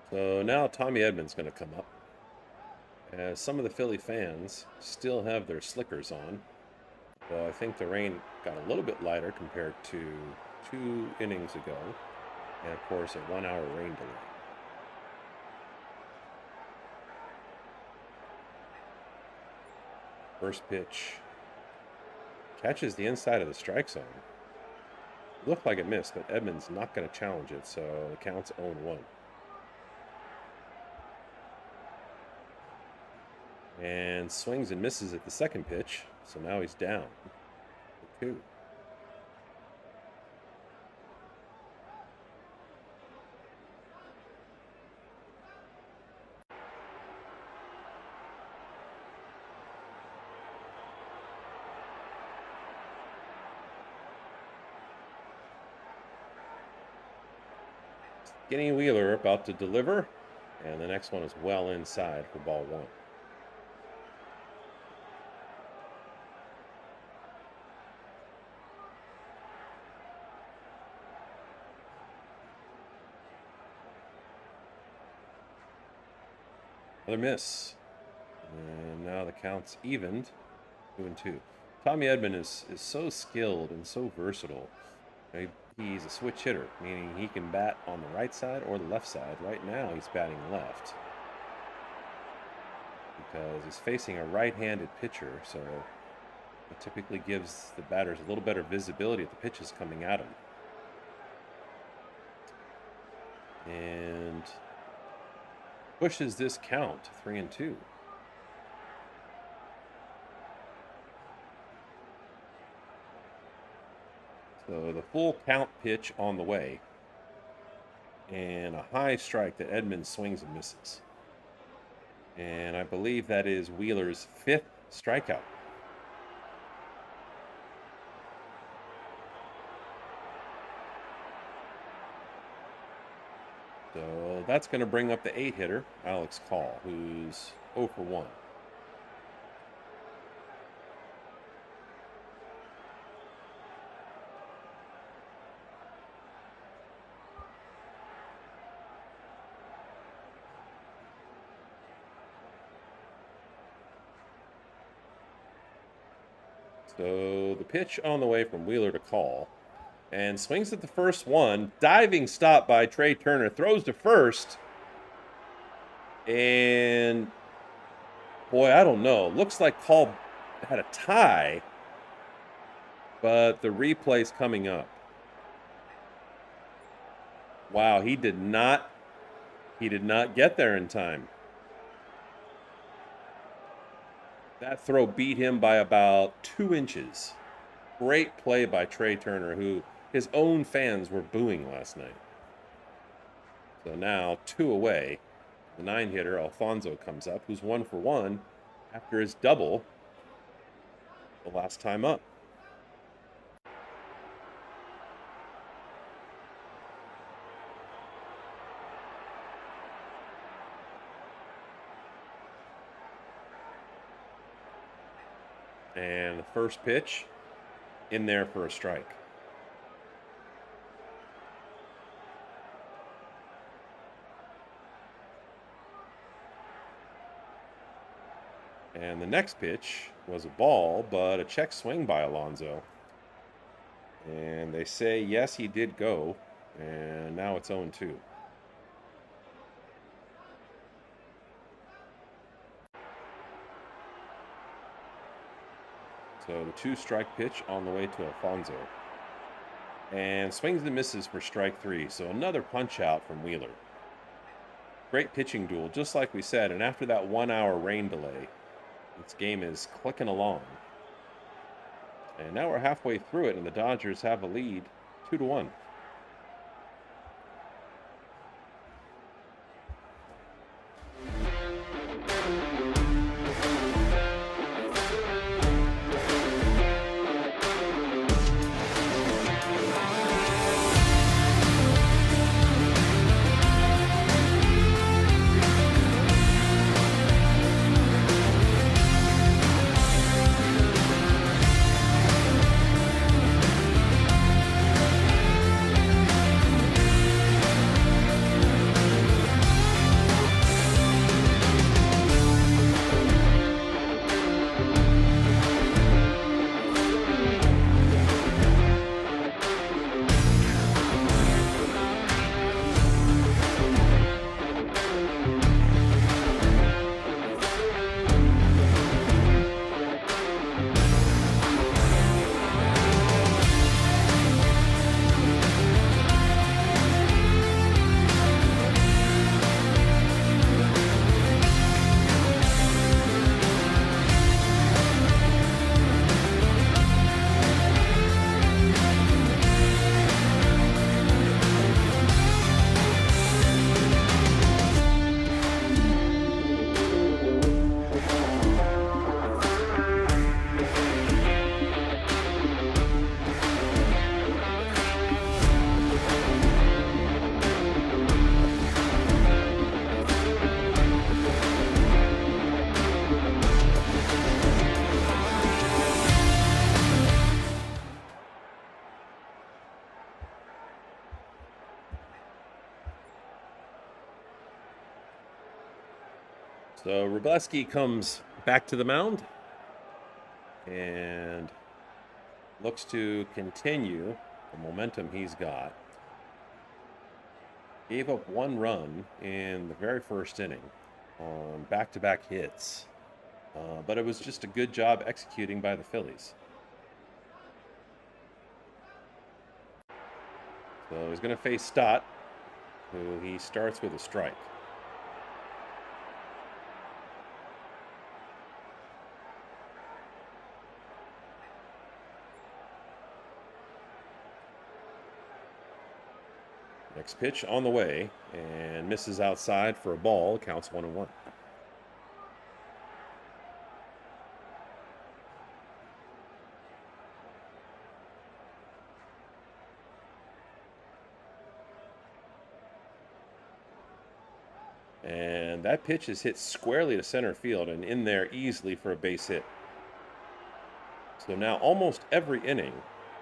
So now Tommy Edman's going to come up, as some of the Philly fans still have their slickers on. Well, I think the rain got a little bit lighter compared to 2 innings ago, and of course a 1-hour rain delay. First pitch catches the inside of the strike zone. Looked like it missed, but Edman's not going to challenge it, so the count's 0-1. And swings and misses at the second pitch. So now he's down. 2. Skinny Wheeler about to deliver. And the next one is well inside for ball 1. Another miss. And now the count's evened. 2-2. Tommy Edman is so skilled and so versatile. He's a switch hitter, meaning he can bat on the right side or the left side. Right now, he's batting left because he's facing a right-handed pitcher, so it typically gives the batters a little better visibility at the pitches coming at him. And pushes this count to 3-2. So the full count pitch on the way. And a high strike that Edmonds swings and misses. And I believe that is Wheeler's 5th strikeout. So that's going to bring up the 8-hitter, Alex Call, who's 0 for 1. So the pitch on the way from Wheeler to Call. And swings at the first one. Diving stop by Trey Turner. Throws to first. And boy, I don't know. Looks like Call had a tie. But the replay's coming up. Wow, he did not get there in time. That throw beat him by about 2 inches. Great play by Trey Turner, who his own fans were booing last night. So now 2 away. The 9-hitter, Alfonso, comes up, who's 1 for 1 after his double the last time up. And the first pitch in there for a strike. And the next pitch was a ball, but a check swing by Alonso. And they say, yes, he did go. And now it's 0-2. So the 2-strike pitch on the way to Alfonso. And swings and misses for strike 3. So another punch out from Wheeler. Great pitching duel, just like we said. And after that 1-hour rain delay, this game is clicking along. And now we're halfway through it, and the Dodgers have a lead 2-1. So Wrobleski comes back to the mound and looks to continue the momentum he's got. Gave up 1 run in the very first inning on back-to-back hits, but it was just a good job executing by the Phillies. So he's going to face Stott, who he starts with a strike. Next pitch on the way, and misses outside for a ball. Counts 1-1. And that pitch is hit squarely to center field and in there easily for a base hit. So now almost every inning,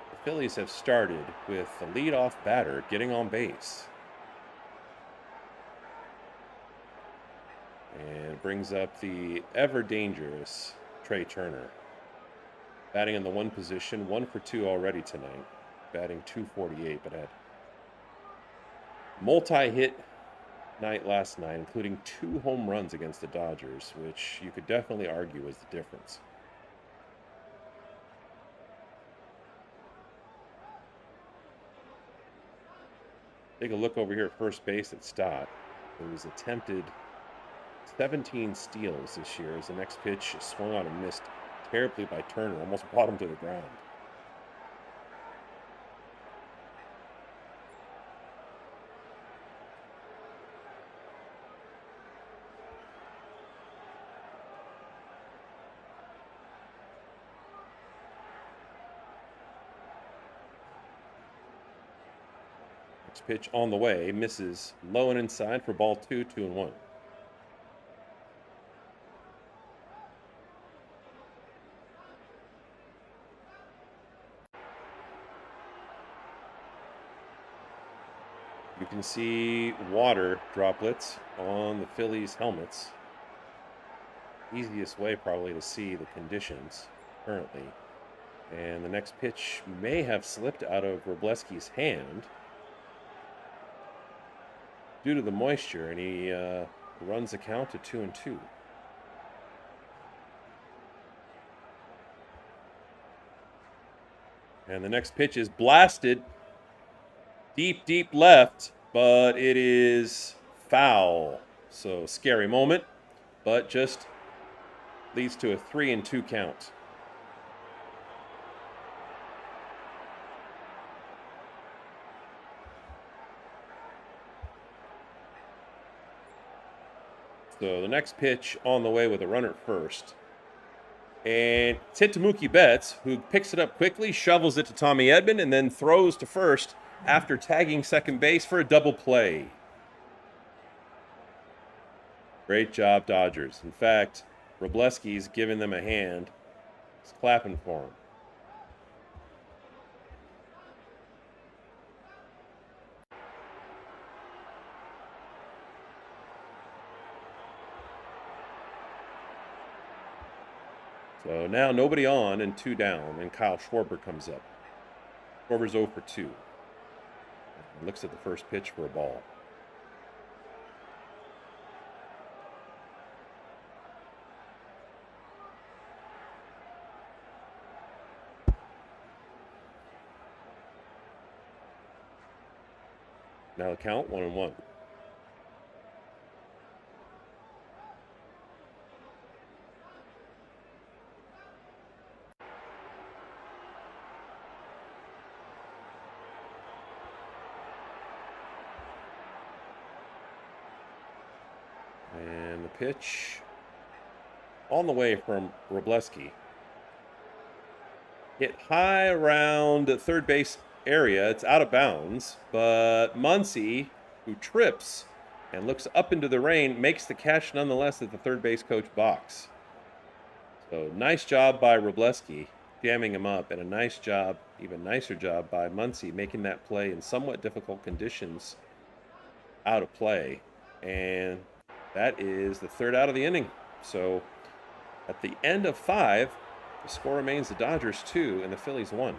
the Phillies have started with the leadoff batter getting on base. And brings up the ever dangerous Trey Turner. Batting in the 1 position, 1 for 2 already tonight. Batting .248, but had multi-hit night last night, including 2 home runs against the Dodgers, which you could definitely argue was the difference. Take a look over here at first base at Stott, who's attempted 17 steals this year as the next pitch swung on and missed terribly by Turner, almost brought him to the ground. Next pitch on the way, misses low and inside for ball 2, 2-1. You can see water droplets on the Phillies' helmets. Easiest way probably to see the conditions currently. And the next pitch may have slipped out of Wrobleski's hand due to the moisture, and he runs the count to 2-2. And the next pitch is blasted deep, deep left, but it is foul. So scary moment, but just leads to a 3-2 count. So the next pitch on the way with a runner at first. And it's hit to Mookie Betts, who picks it up quickly, shovels it to Tommy Edman, and then throws to first after tagging second base for a double play. Great job, Dodgers. In fact, Wrobleski's giving them a hand. He's clapping for him. So now nobody on and 2 down, and Kyle Schwarber comes up. Schwarber's 0 for 2. Looks at the first pitch for a ball. Now the count 1-1. And the pitch on the way from Wrobleski. Hit high around the third base area. It's out of bounds, but Muncy, who trips and looks up into the rain, makes the catch nonetheless at the third base coach box. So nice job by Wrobleski jamming him up, and a nice job, even nicer job by Muncy making that play in somewhat difficult conditions out of play. And That is the third out of the inning. So at the end of 5, the score remains the Dodgers 2 and the Phillies 1.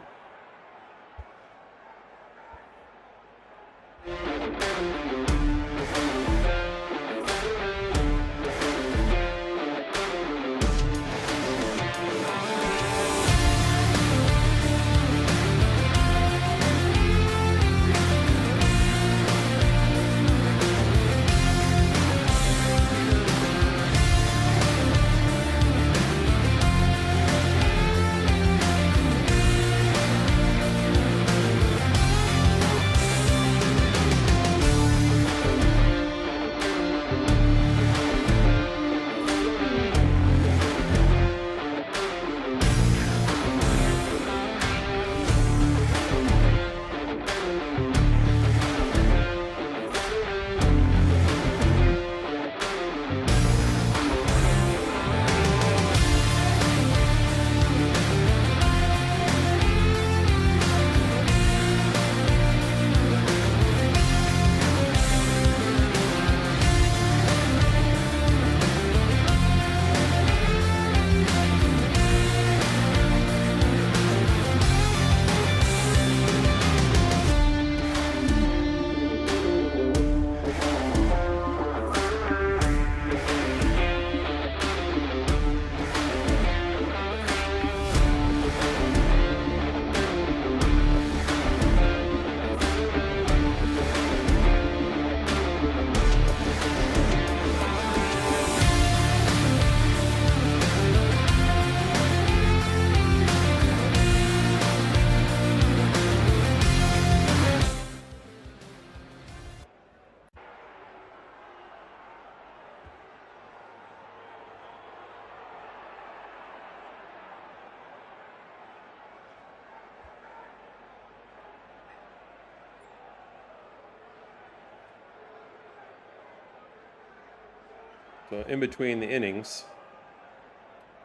So in between the innings,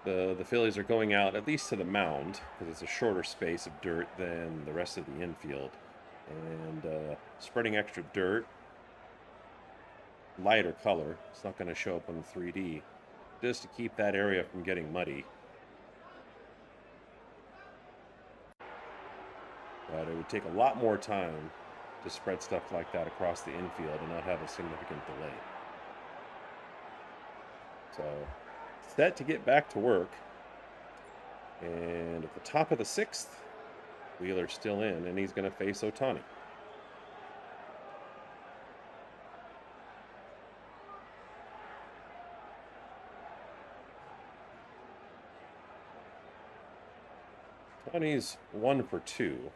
the Phillies are going out at least to the mound because it's a shorter space of dirt than the rest of the infield, and spreading extra dirt, lighter color. It's not going to show up on the 3D, just to keep that area from getting muddy. But it would take a lot more time to spread stuff like that across the infield and not have a significant delay. So, set to get back to work. And at the top of the 6th, Wheeler's still in, and he's going to face Ohtani. Ohtani's 1 for 2.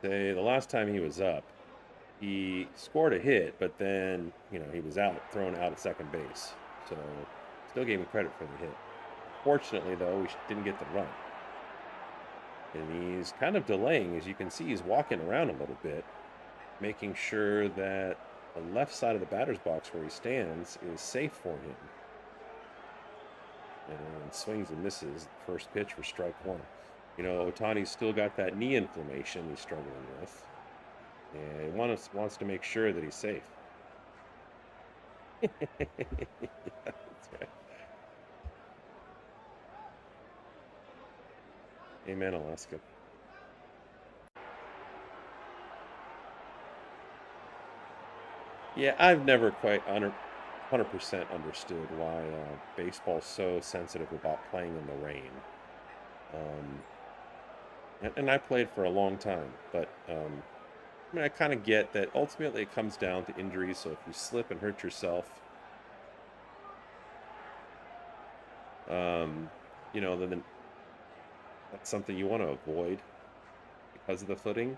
Say the last time he was up, he scored a hit, but then, he was thrown out at second base. So, still gave him credit for the hit. Fortunately, though, we didn't get the run. And he's kind of delaying. As you can see, he's walking around a little bit, making sure that the left side of the batter's box where he stands is safe for him. And swings and misses. First pitch for strike 1. Ohtani's still got that knee inflammation he's struggling with. And he wants to make sure that he's safe. Yeah, that's right. Amen, Alaska. Yeah, I've never quite 100% understood why baseball's so sensitive about playing in the rain. And I played for a long time, but I kind of get that ultimately it comes down to injuries. So if you slip and hurt yourself, then that's something you want to avoid because of the footing.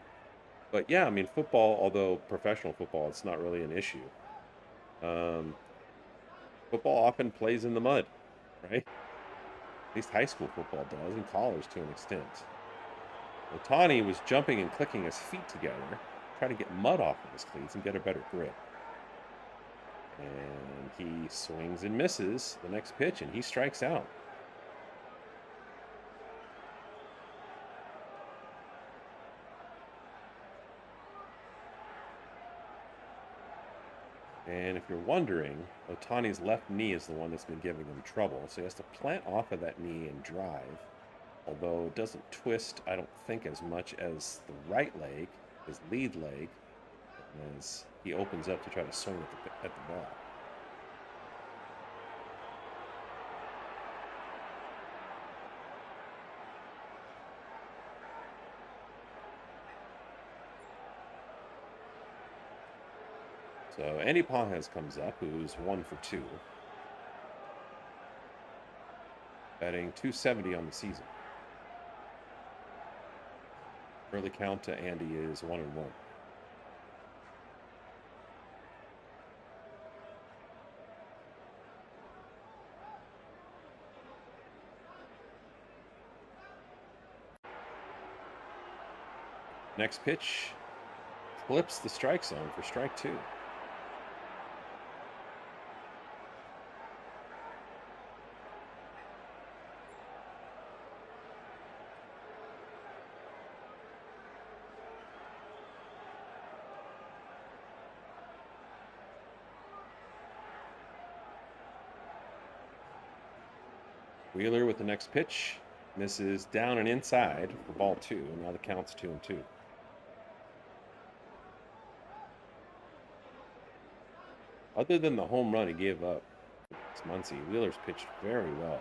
But yeah, football, although professional football, it's not really an issue. Football often plays in the mud, right? At least high school football does, and college to an extent. Ohtani was jumping and clicking his feet together, trying to get mud off of his cleats and get a better grip. And he swings and misses the next pitch, and he strikes out. And if you're wondering, Otani's left knee is the one that's been giving him trouble. So he has to plant off of that knee and drive. Although it doesn't twist, I don't think, as much as the right leg, his lead leg, as he opens up to try to swing at the ball. So Andy Pages comes up, who's 1 for 2, batting .270 on the season. Early count to Andy is 1-1. Next pitch clips the strike zone for strike 2. Wheeler with the next pitch misses down and inside for ball 2. And now the count's 2-2. Other than the home run he gave up to Muncy, Wheeler's pitched very well.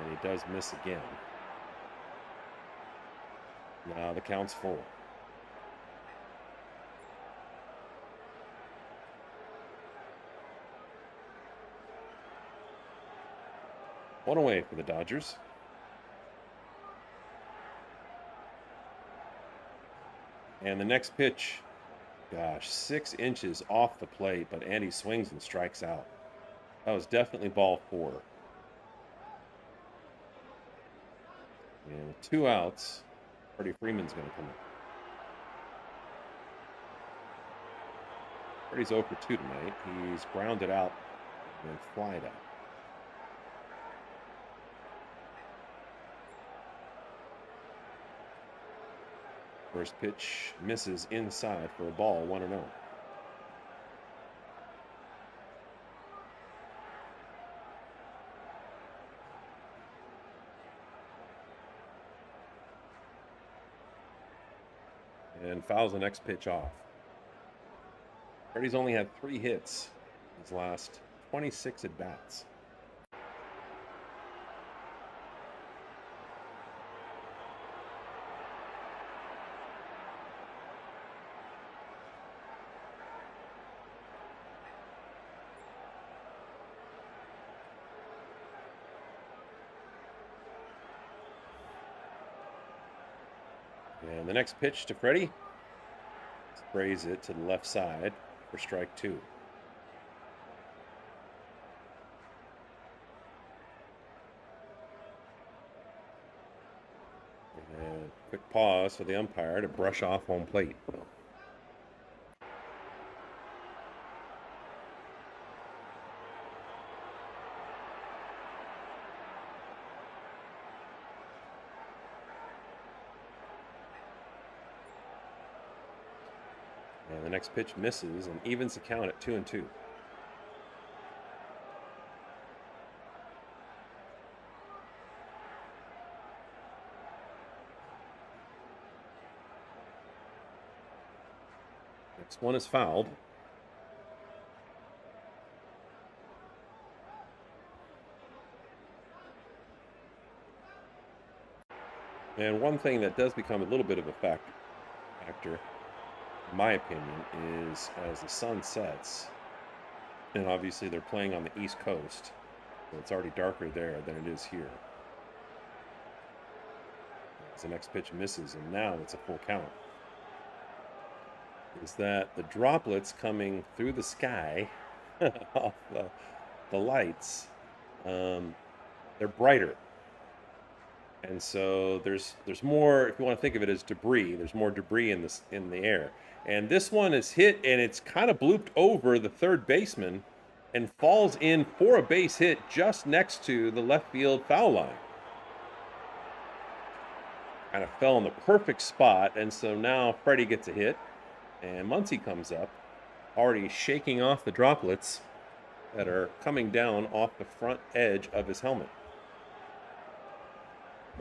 And he does miss again. Now the count's full. One away for the Dodgers. And the next pitch, gosh, 6 inches off the plate, but Andy swings and strikes out. That was definitely ball 4. And with 2 outs, Freddie Freeman's going to come in. Freddie's 0 for 2 tonight. He's grounded out and flied out. First pitch misses inside for a ball, 1-0. And fouls the next pitch off. Freddie's only had 3 hits in his last 26 at-bats. And the next pitch to Freddie, sprays it to the left side for strike 2. And quick pause for the umpire to brush off home plate. And the next pitch misses and evens the count at 2-2. Next one is fouled. And one thing that does become a little bit of a factor, in my opinion, is as the sun sets, and obviously they're playing on the East Coast, so it's already darker there than it is here. As the next pitch misses, and now it's a full count, is that the droplets coming through the sky off the lights, they're brighter. And so there's more, if you want to think of it as debris, there's more debris in the air. And this one is hit, and it's kind of blooped over the third baseman and falls in for a base hit just next to the left field foul line. Kind of fell in the perfect spot, and so now Freddie gets a hit, And Muncy comes up, already shaking off the droplets that are coming down off the front edge of his helmet.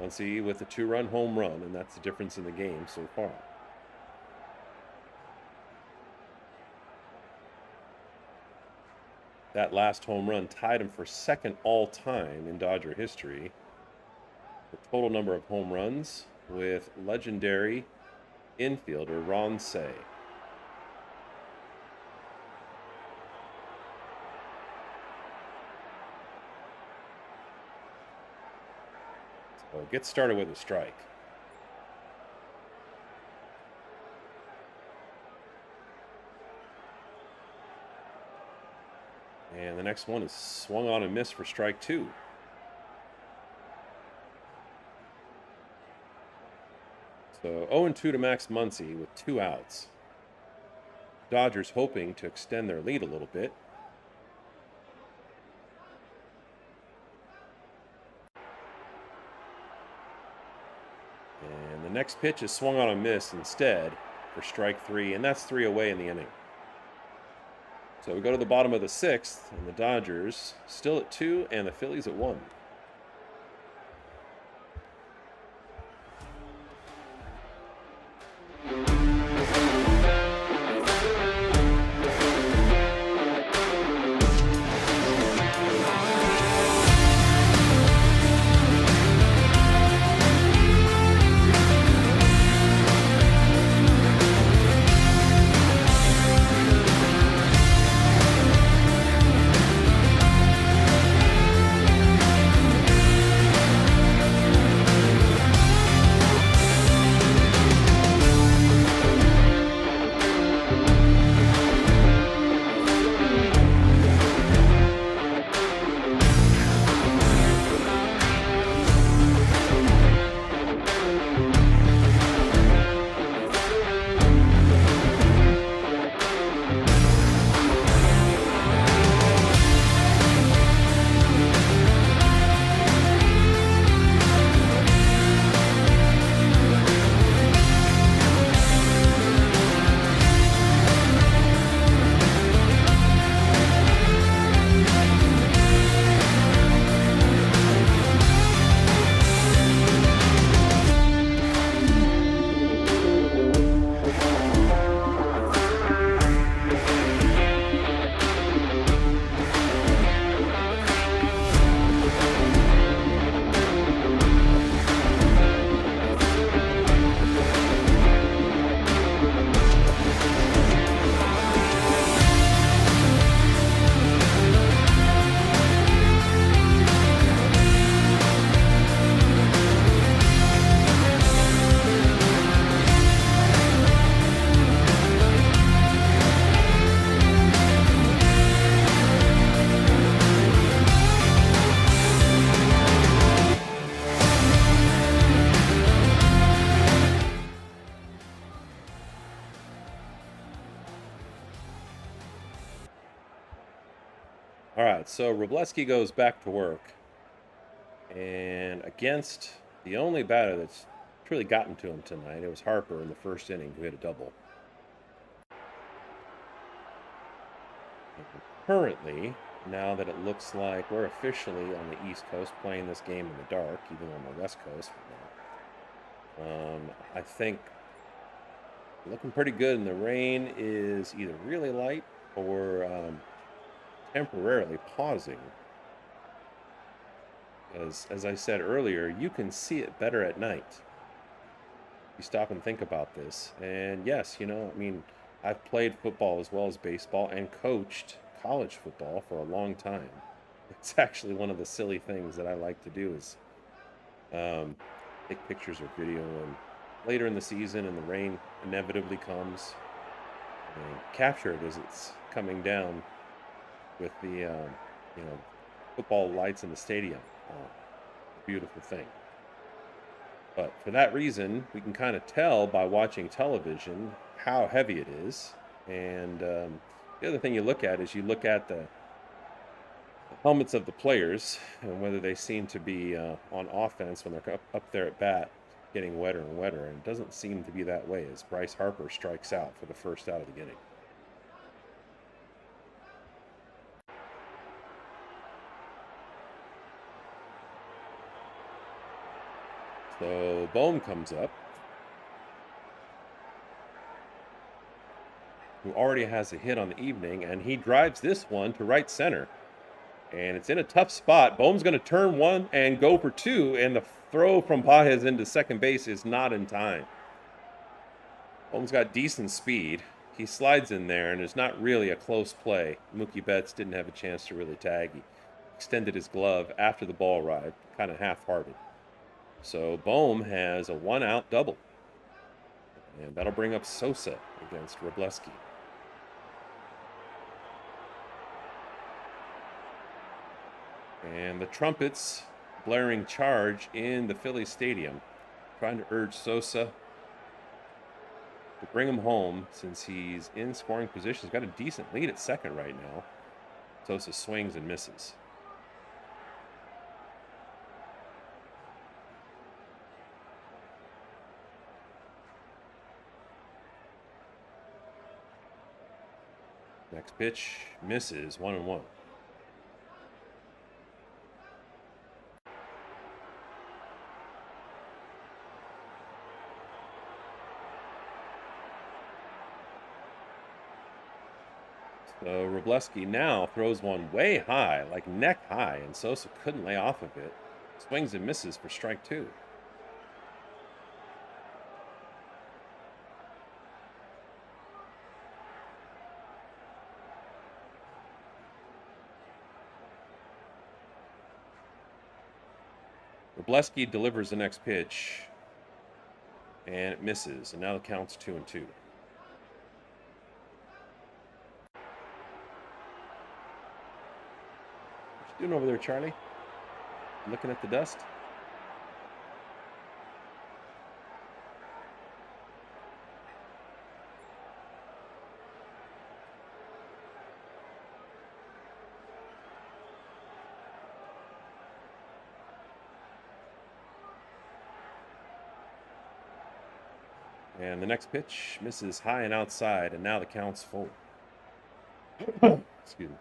Muncy with a 2-run home run, and that's the difference in the game so far. That last home run tied him for second all-time in Dodger history. The total number of home runs with legendary infielder Ron Cey. So get started with a strike. And the next one is swung on and missed for strike 2. So 0-2 to Max Muncy with 2 outs. Dodgers hoping to extend their lead a little bit. And the next pitch is swung on a miss instead for strike 3, and that's 3 away in the inning. So we go to the bottom of the 6th, and the Dodgers still at 2, and the Phillies at 1. All right, so Robleski goes back to work, and against the only batter that's truly gotten to him tonight, it was Harper in the first inning who hit a double. Currently, now that it looks like we're officially on the East Coast playing this game in the dark, even on the West Coast, I think looking pretty good, and the rain is either really light or temporarily pausing. As I said earlier, you can see it better at night. You stop and think about this. And yes, I've played football as well as baseball and coached college football for a long time. It's actually one of the silly things that I like to do is take pictures or video, and later in the season and the rain inevitably comes, and capture it as it's coming down with the football lights in the stadium. Beautiful thing. But for that reason, we can kind of tell by watching television how heavy it is. And the other thing you look at is you look at the helmets of the players and whether they seem to be on offense when they're up there at bat. getting wetter and wetter, and it doesn't seem to be that way as Bryce Harper strikes out for the first out of the inning. So Bohm comes up, who already has a hit on the evening, and he drives this one to right center. And it's in a tough spot. Bohm's going to turn one and go for two, and the throw from Pages into second base is not in time. Bohm's got decent speed. He slides in there, and it's not really a close play. Mookie Betts didn't have a chance to really tag. He extended his glove after the ball arrived, kind of half-hearted. So Bohm has a one-out double. And that'll bring up Sosa against Wroblewski. And the trumpets blaring charge in the Phillies stadium, trying to urge Sosa to bring him home since he's in scoring position. He's got a decent lead at second right now. Sosa swings and misses. Next pitch misses, 1-1. So Wroblewski now throws one way high, like neck high, and Sosa couldn't lay off of it. Swings and misses for strike two. Wroblewski delivers the next pitch, and it misses, and now the count's 2-2. What you doing over there, Charlie? Looking at the dust? And the next pitch misses high and outside, and now the count's full. Excuse me.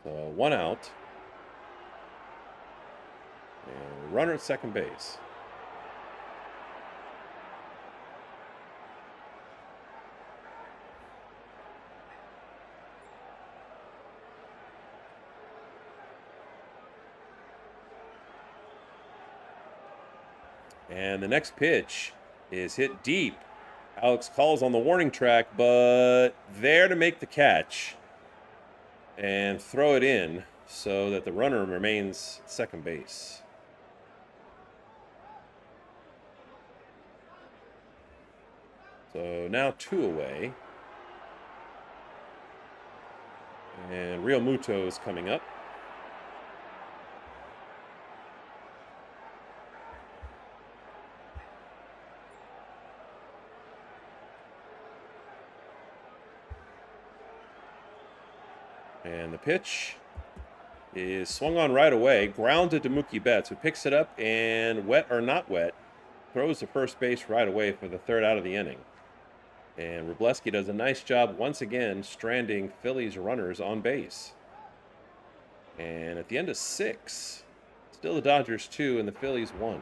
So one out. And runner at second base. And the next pitch is hit deep. Alex calls on the warning track, but there to make the catch and throw it in so that the runner remains at second base. So now 2 away. And Real Muto is coming up. And the pitch is swung on right away, grounded to Mookie Betts, who picks it up and, wet or not wet, throws to first base right away for the third out of the inning. And Wroblewski does a nice job once again stranding Phillies runners on base. And at the end of 6, still the Dodgers 2 and the Phillies 1.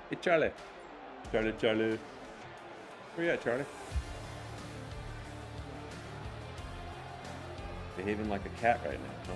Hey, Charlie. Charlie. Where you at, Charlie? Behaving like a cat right now, huh?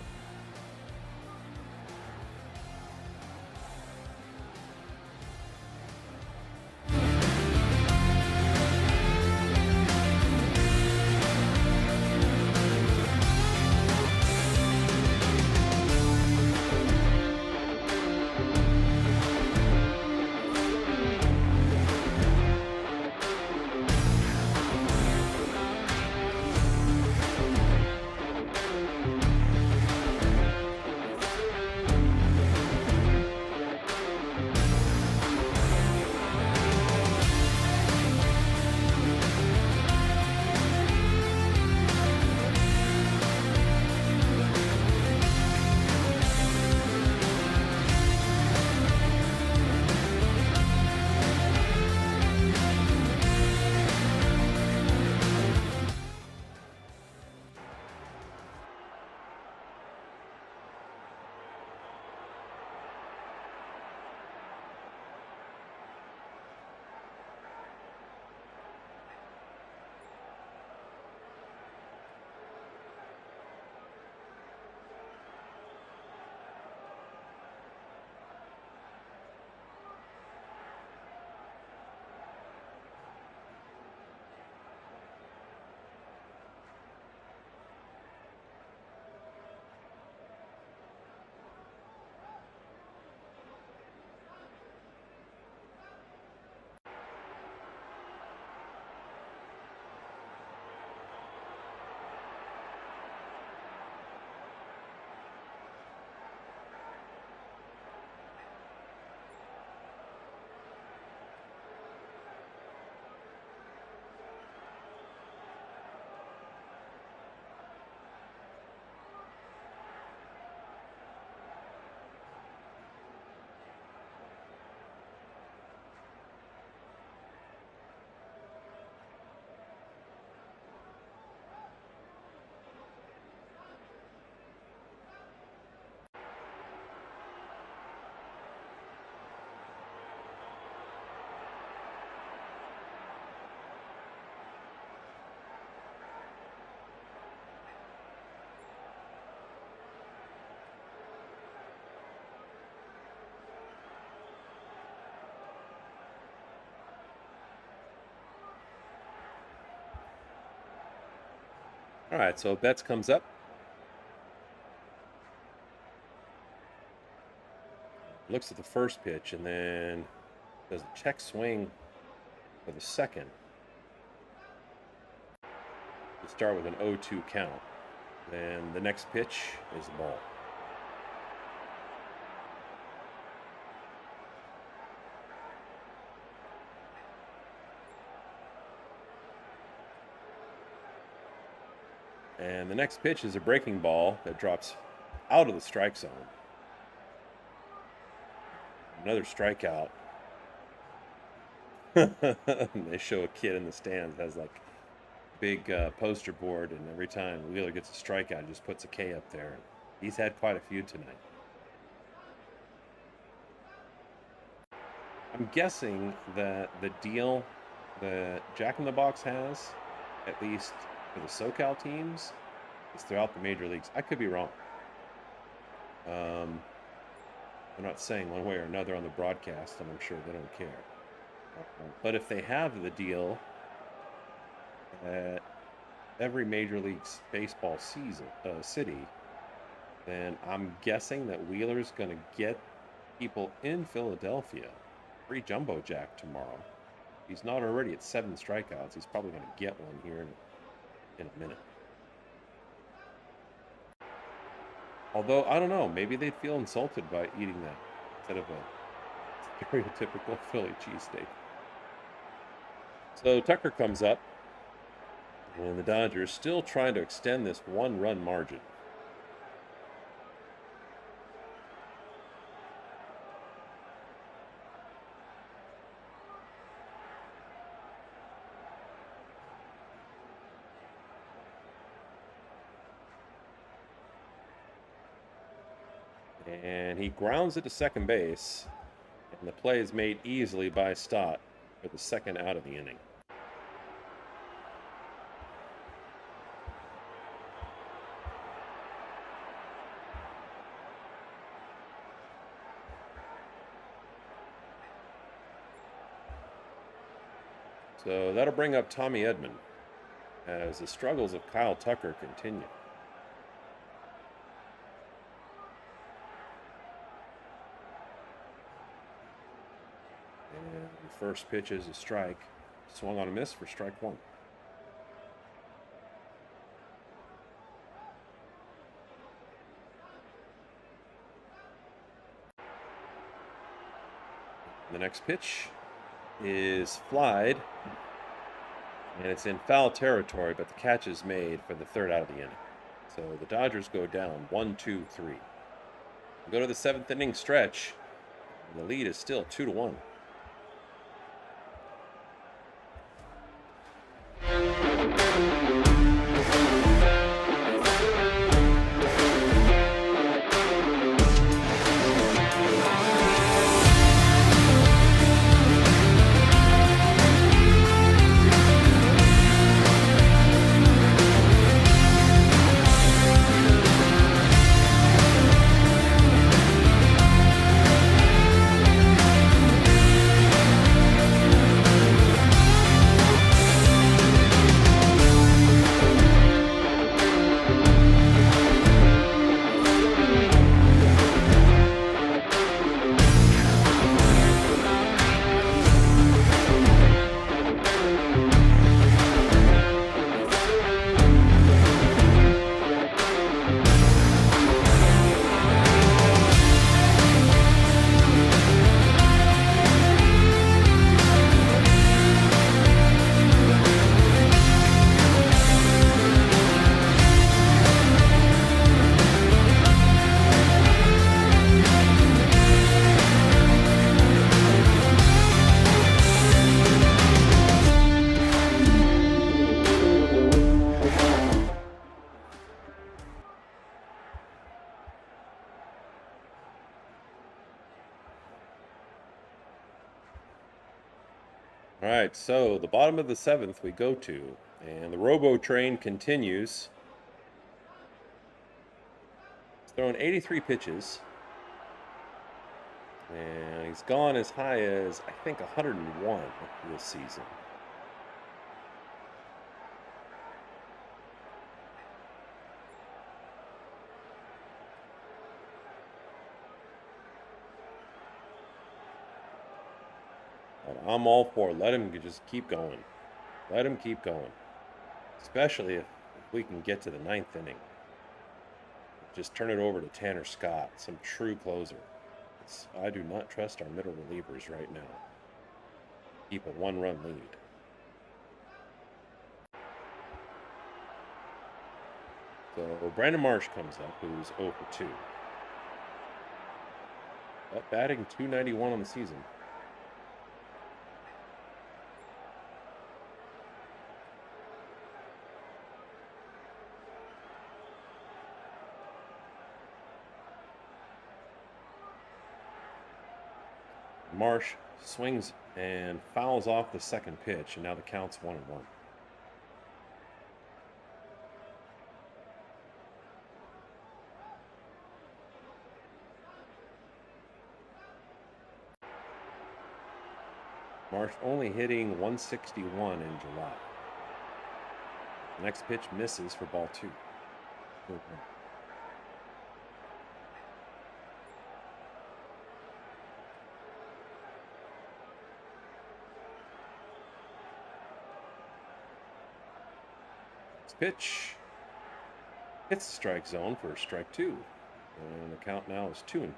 All right, so Betts comes up. Looks at the first pitch and then does a check swing for the second. To start with an 0-2 count. Then the next pitch is the ball. And the next pitch is a breaking ball that drops out of the strike zone. Another strikeout. They show a kid in the stands has like big poster board, and every time Wheeler gets a strikeout, he just puts a K up there. He's had quite a few tonight. I'm guessing that the deal that Jack in the Box has, at least for the SoCal teams, is throughout the major leagues. I could be wrong. I'm not saying one way or another on the broadcast, and I'm sure they don't care. But if they have the deal at every Major League Baseball city, then I'm guessing that Wheeler's going to get people in Philadelphia free Jumbo Jack tomorrow. He's not already at 7 strikeouts. He's probably going to get one here in a minute. Although, I don't know, maybe they'd feel insulted by eating that instead of a stereotypical Philly cheesesteak. So Tucker comes up, and the Dodgers still trying to extend this 1-run margin. And he grounds it to second base, and the play is made easily by Stott for the second out of the inning. So that'll bring up Tommy Edman as the struggles of Kyle Tucker continue. And the first pitch is a strike. Swung on a miss for strike 1. The next pitch is flied, and it's in foul territory, but the catch is made for the third out of the inning. So the Dodgers go down 1-2-3. We go to the 7th inning stretch, and the lead is still 2-1. All right, so the bottom of the 7th we go to, and the Robo train continues. He's thrown 83 pitches, and he's gone as high as, I think, 101 this season. But I'm all for let him just keep going. Let him keep going. Especially if we can get to the ninth inning. Just turn it over to Tanner Scott, some true closer. I do not trust our middle relievers right now. Keep a one-run lead. So Brandon Marsh comes up, who's 0 for 2. But batting .291 on the season. Marsh swings and fouls off the second pitch, and now the count's 1-1. Marsh only hitting .161 in July. The next pitch misses for ball 2. Pitch hits the strike zone for strike 2, and the count now is 2-2.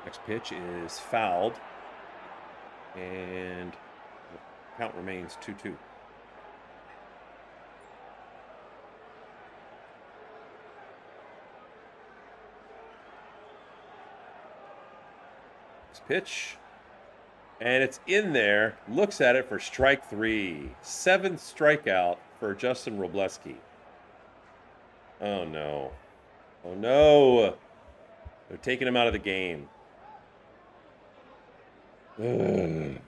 Next pitch is fouled, and the count remains 2-2. Pitch, and it's in there. Looks at it for strike 3. 7th strikeout for Justin Robleski. Oh no. Oh no. They're taking him out of the game. Ugh.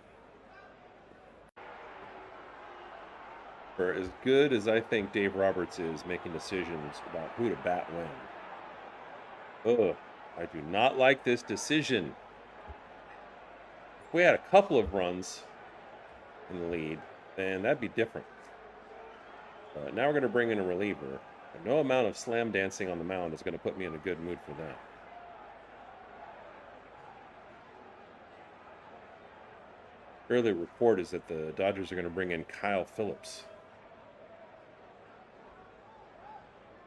For as good as I think Dave Roberts is making decisions about who to bat when. Ugh. I do not like this decision. If we had a couple of runs in the lead, then that'd be different. But now we're going to bring in a reliever. And no amount of slam dancing on the mound is going to put me in a good mood for that. Early report is that the Dodgers are going to bring in Kyle Phillips.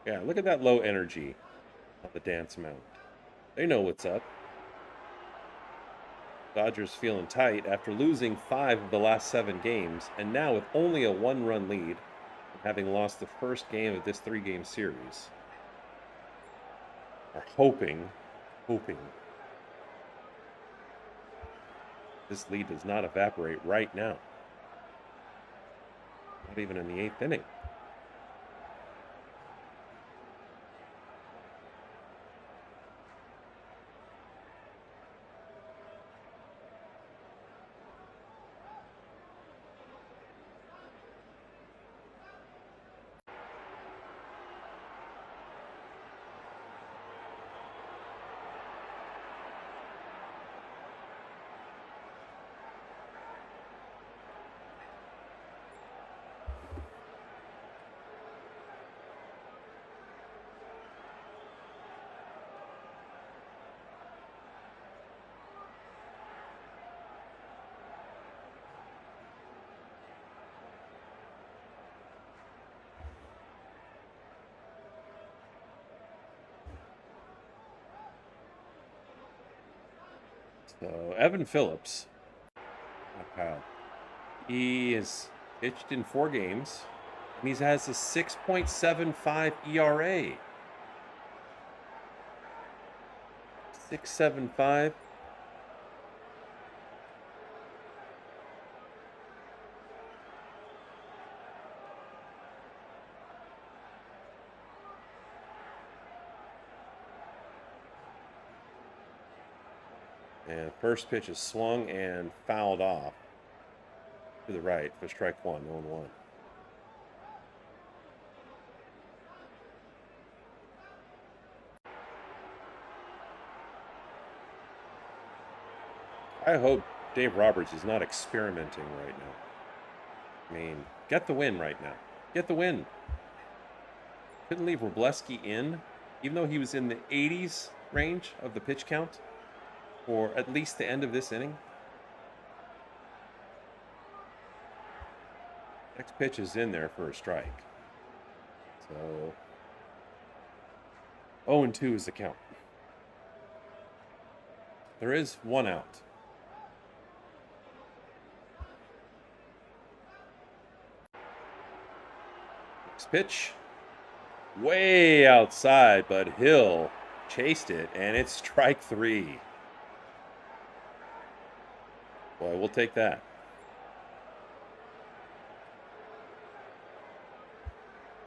Yeah, look at that low energy on the dance mound. They know what's up. Dodgers feeling tight after losing 5 of the last 7 games, and now with only a 1-run lead, having lost the first game of this 3-game series, are hoping this lead does not evaporate right now. Not even in the 8th inning. So Evan Phillips, not Kyle, he has pitched in 4 games, and he has a 6.75 ERA. 6.75. And first pitch is swung and fouled off to the right for strike 1, 0-1. I hope Dave Roberts is not experimenting right now. I mean, get the win right now. Get the win. Couldn't leave Robleski in, even though he was in the 80s range of the pitch count for at least the end of this inning. Next pitch is in there for a strike. So 0-2 is the count. There is one out. Next pitch. Way outside, but Hill chased it, and it's strike 3. Boy, we'll take that.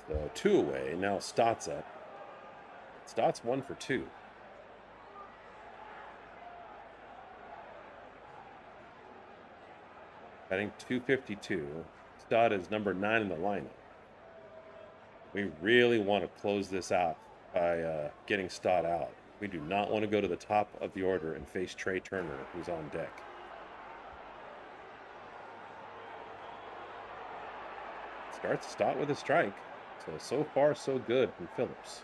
So 2 away. Now Stott's up. Stott's 1 for 2. Batting .252. Stott is number 9 in the lineup. We really want to close this out by getting Stott out. We do not want to go to the top of the order and face Trey Turner, who's on deck. Starts Stott with a strike. So far, so good from Phillips.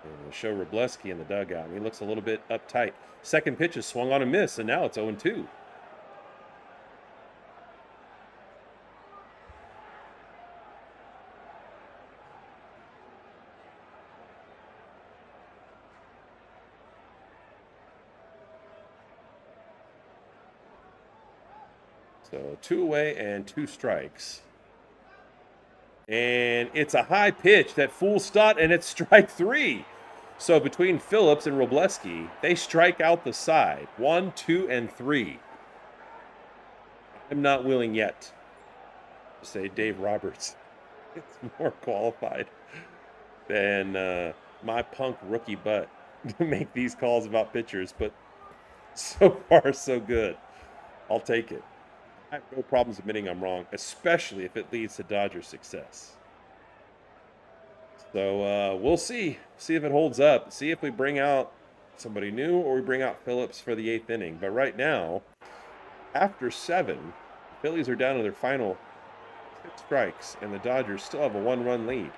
And we'll show Robleski in the dugout. He looks a little bit uptight. Second pitch is swung on a miss, and now it's 0-2. So 2 away and 2 strikes. And it's a high pitch that fools Stott, and it's strike 3. So between Phillips and Robleski, they strike out the side. 1, 2, and 3. I'm not willing yet to say Dave Roberts is more qualified than my punk rookie butt to make these calls about pitchers, but so far so good. I'll take it. I have no problems admitting I'm wrong, especially if it leads to Dodgers' success. So we'll see. See if it holds up. See if we bring out somebody new or we bring out Phillips for the 8th inning. But right now, after 7, the Phillies are down to their final 6 strikes, and the Dodgers still have a 1-run lead.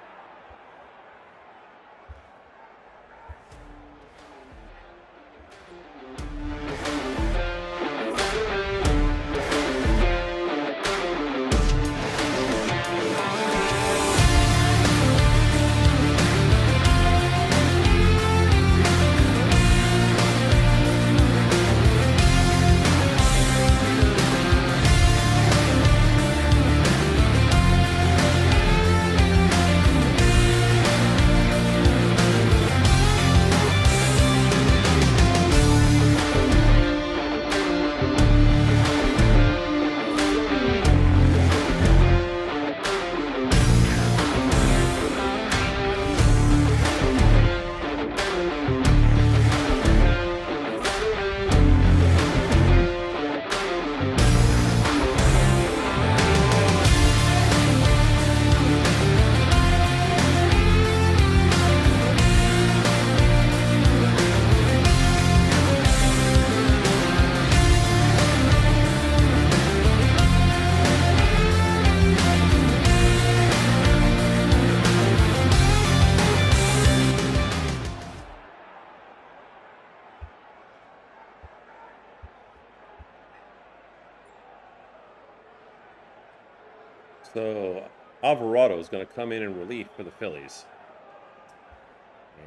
So Alvarado is going to come in relief for the Phillies.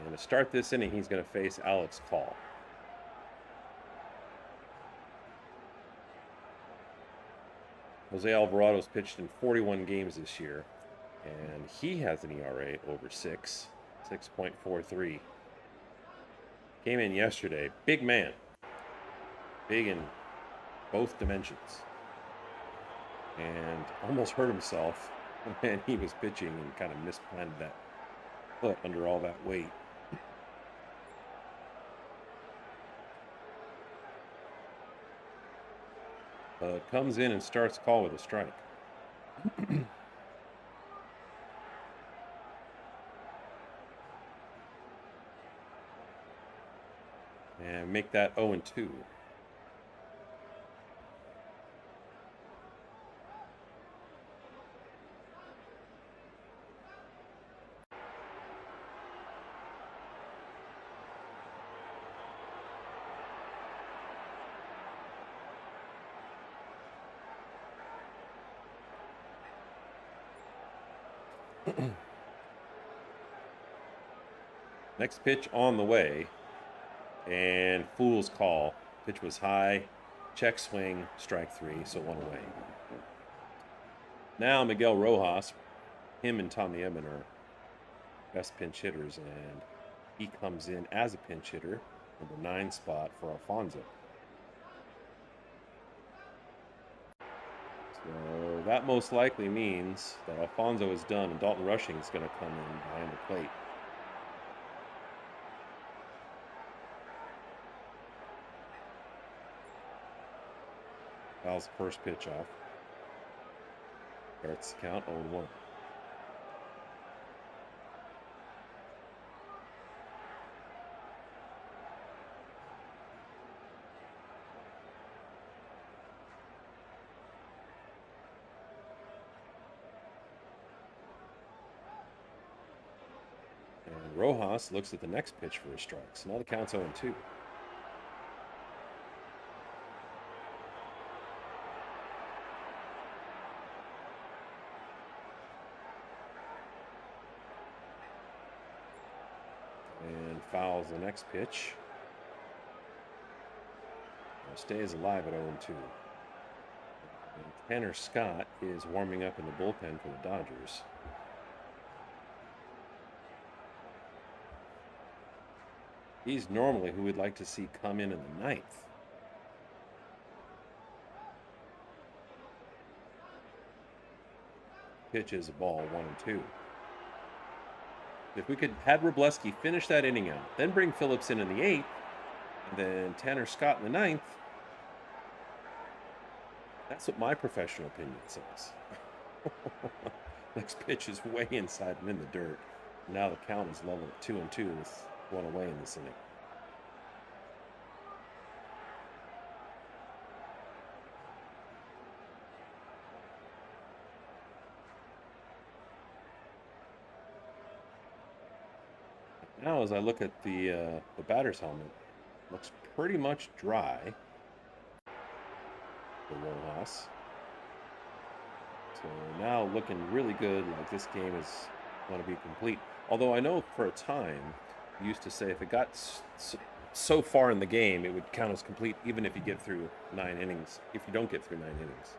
And to start this inning, he's going to face Alex Call. Jose Alvarado's pitched in 41 games this year, and he has an ERA over 6, 6.43. Came in yesterday, big man, big in both dimensions, and almost hurt himself when he was pitching and kind of misplanted that foot under all that weight. Comes in and starts Call with a strike. And make that 0-2. Next pitch on the way. And fool's call. Pitch was high. Check swing. Strike 3. So 1 away. Now Miguel Rojas. Him and Tommy Edman are best pinch hitters. And he comes in as a pinch hitter. Number 9 spot for Alfonso. So that most likely means that Alfonso is done and Dalton Rushing is going to come in behind the plate. Fouls the first pitch off. Starts the count 0-1. And Rojas looks at the next pitch for a strike. So now the count's 0-2. And fouls the next pitch. Stays alive at 0-2. And Tanner Scott is warming up in the bullpen for the Dodgers. He's normally who we'd like to see come in the 9th. Pitch is a ball, 1-2. If we could have Wroblewski finish that inning out, then bring Phillips in the 8th, and then Tanner Scott in the 9th, that's what my professional opinion says. Next pitch is way inside and in the dirt. Now the count is level at 2-2 with 1 away in this inning. Now, as I look at the batter's helmet, looks pretty much dry for Rojas. So now looking really good, like this game is going to be complete. Although I know for a time, you used to say if it got so far in the game, it would count as complete even if you get through 9 innings, if you don't get through 9 innings.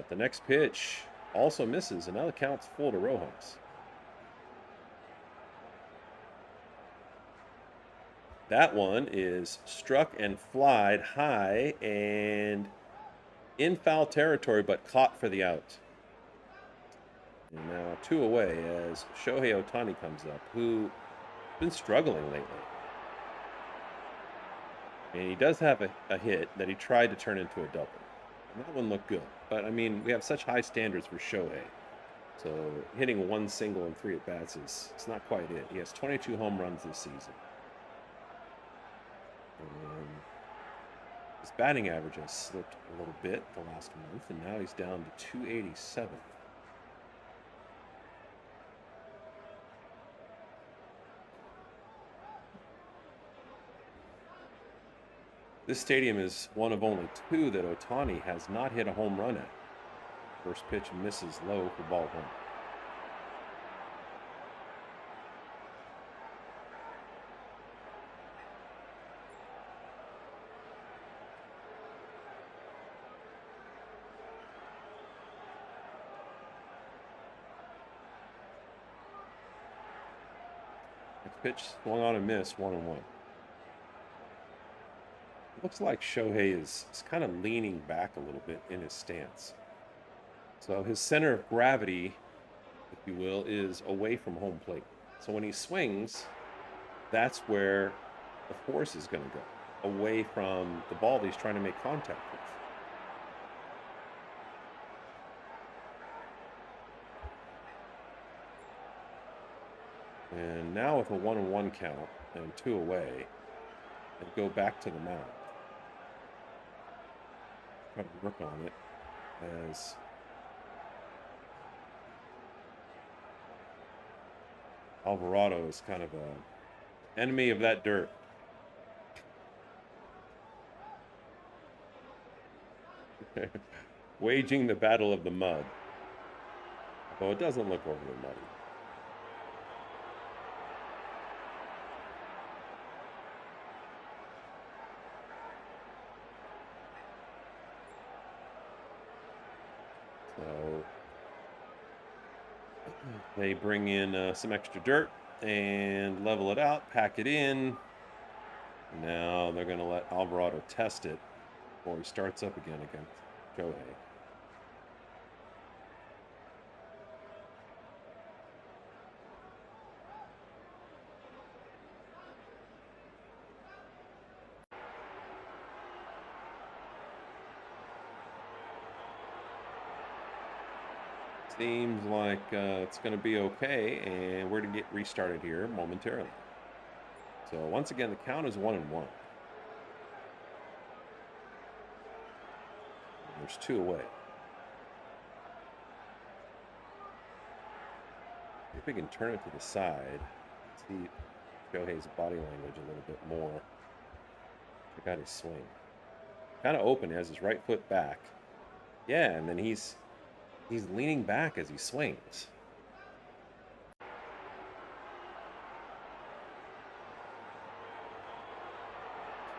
The next pitch also misses, and now the count's full to Rojas. That one is struck and flied high and in foul territory, but caught for the out. And now 2 away as Shohei Ohtani comes up, who's been struggling lately. And he does have a hit that he tried to turn into a double. And that one looked good. But, I mean, we have such high standards for Shohei. So hitting 1 single and 3 at-bats it's not quite it. He has 22 home runs this season. And his batting average has slipped a little bit the last month, and now he's down to 287. This stadium is one of only 2 that Ohtani has not hit a home run at. First pitch misses low for ball 1. Next pitch swung on a miss, 1-1. Looks like Shohei is kind of leaning back a little bit in his stance. So his center of gravity, if you will, is away from home plate. So when he swings, that's where the force is going to go, away from the ball that he's trying to make contact with. And now with a 1-1 count and 2 away, and go back to the mound. Try to work on it as Alvarado is kind of a enemy of that dirt. Waging the battle of the mud. Although it doesn't look overly muddy. So they bring in some extra dirt and level it out, pack it in. Now they're going to let Alvarado test it before he starts up again against Shohei. Seems like it's going to be okay, and we're to get restarted here momentarily. So once again, the count is 1-1. There's 2 away. See if we can turn it to the side. See Shohei's body language a little bit more. Check out his swing. Kind of open, he has his right foot back. Yeah, and then he's leaning back as he swings.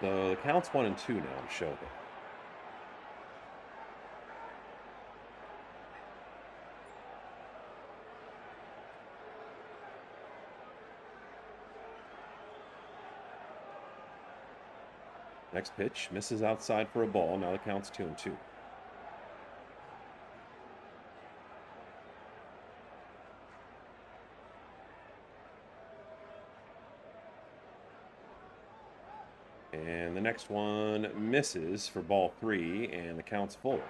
So the count's 1-2 now to Shohei. Next pitch misses outside for a ball. Now the count's 2-2. And the next one misses for ball 3, and the count's full.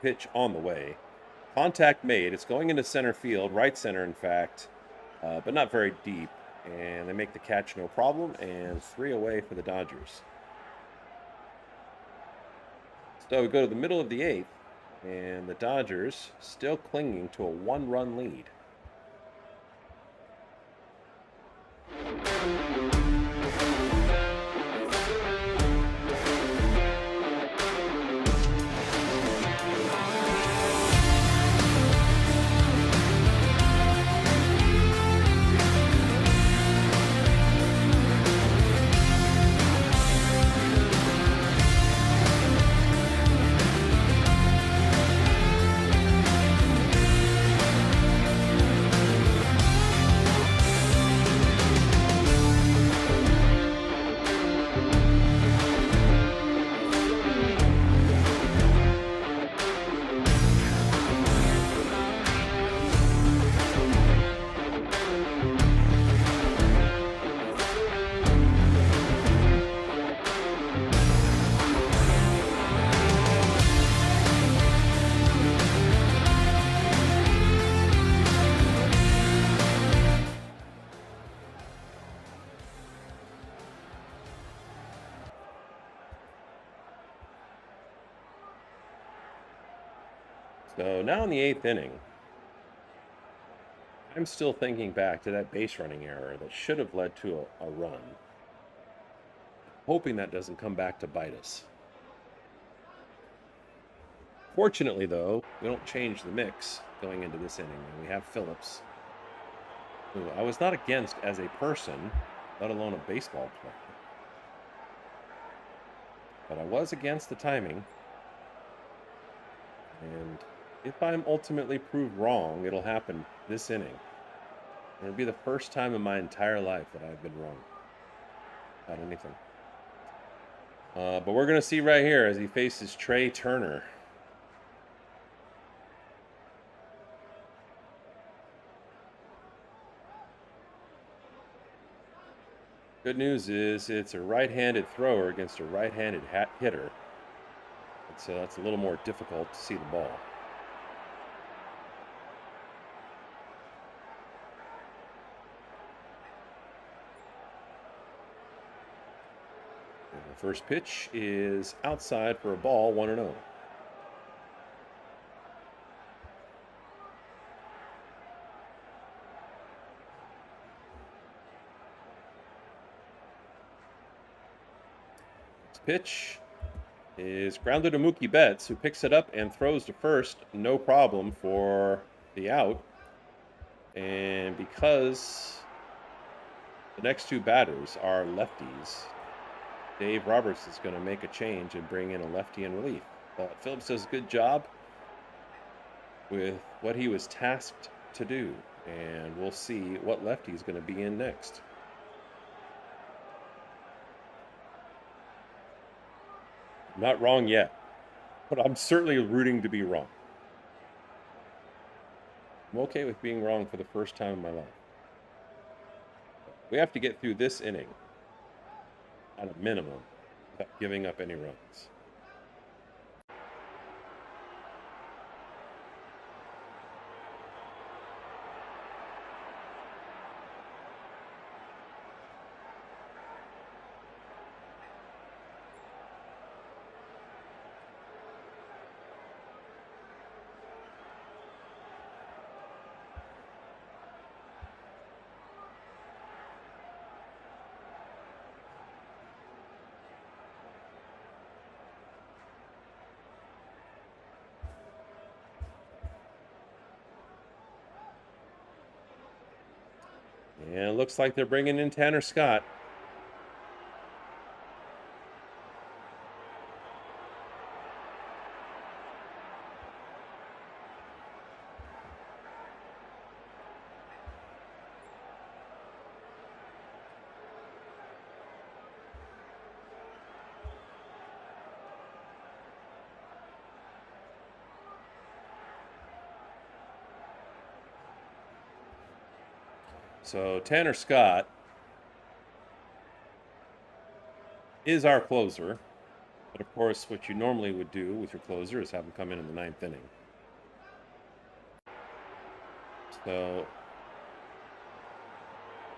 Pitch on the way. Contact made. It's going into center field, right center, in fact, but not very deep. And they make the catch no problem, and 3 away for the Dodgers. So we go to the middle of the 8th, and the Dodgers still clinging to a 1-run lead. So now in the 8th inning, I'm still thinking back to that base running error that should have led to a run. Hoping that doesn't come back to bite us. Fortunately, though, we don't change the mix going into this inning, and we have Phillips, who I was not against as a person, let alone a baseball player. But I was against the timing. And if I'm ultimately proved wrong, it'll happen this inning. It'll be the first time in my entire life that I've been wrong about anything. But we're going to see right here as he faces Trey Turner. Good news is it's a right-handed thrower against a right-handed hitter. So that's a little more difficult to see the ball. And the first pitch is outside for a ball, 1-0. Next pitch is grounded to Mookie Betts, who picks it up and throws to first, no problem for the out. And because the next two batters are lefties, Dave Roberts is going to make a change and bring in a lefty in relief. But Phillips does a good job with what he was tasked to do, and we'll see what lefty is going to be in next. I'm not wrong yet, but I'm certainly rooting to be wrong. I'm okay with being wrong for the first time in my life. We have to get through this inning at a minimum without giving up any runs. And it looks like they're bringing in Tanner Scott. So Tanner Scott is our closer. But of course, what you normally would do with your closer is have him come in the ninth inning. So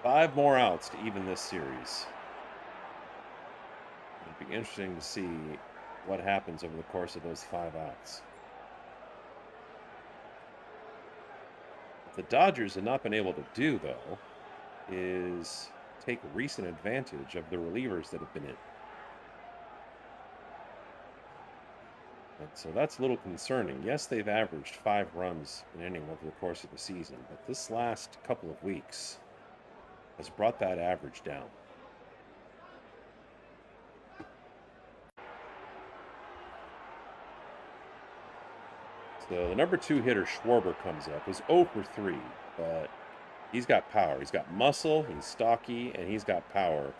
5 more outs to even this series. It'd be interesting to see what happens over the course of those 5 outs. What the Dodgers have not been able to do, though, is take recent advantage of the relievers that have been in. And so that's a little concerning. Yes, they've averaged 5 runs an inning over the course of the season, but this last couple of weeks has brought that average down. So the number 2 hitter, Schwarber, comes up. Was 0 for 3, but he's got power. He's got muscle, he's stocky, and he's got power.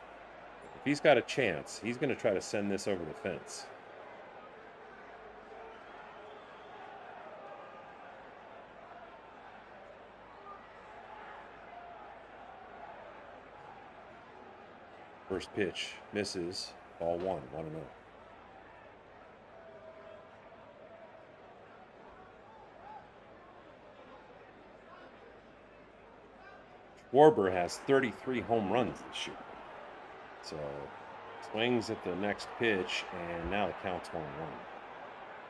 If he's got a chance, he's going to try to send this over the fence. First pitch misses. Ball 1, 1-0. Schwarber has 33 home runs this year. So swings at the next pitch, and now the count's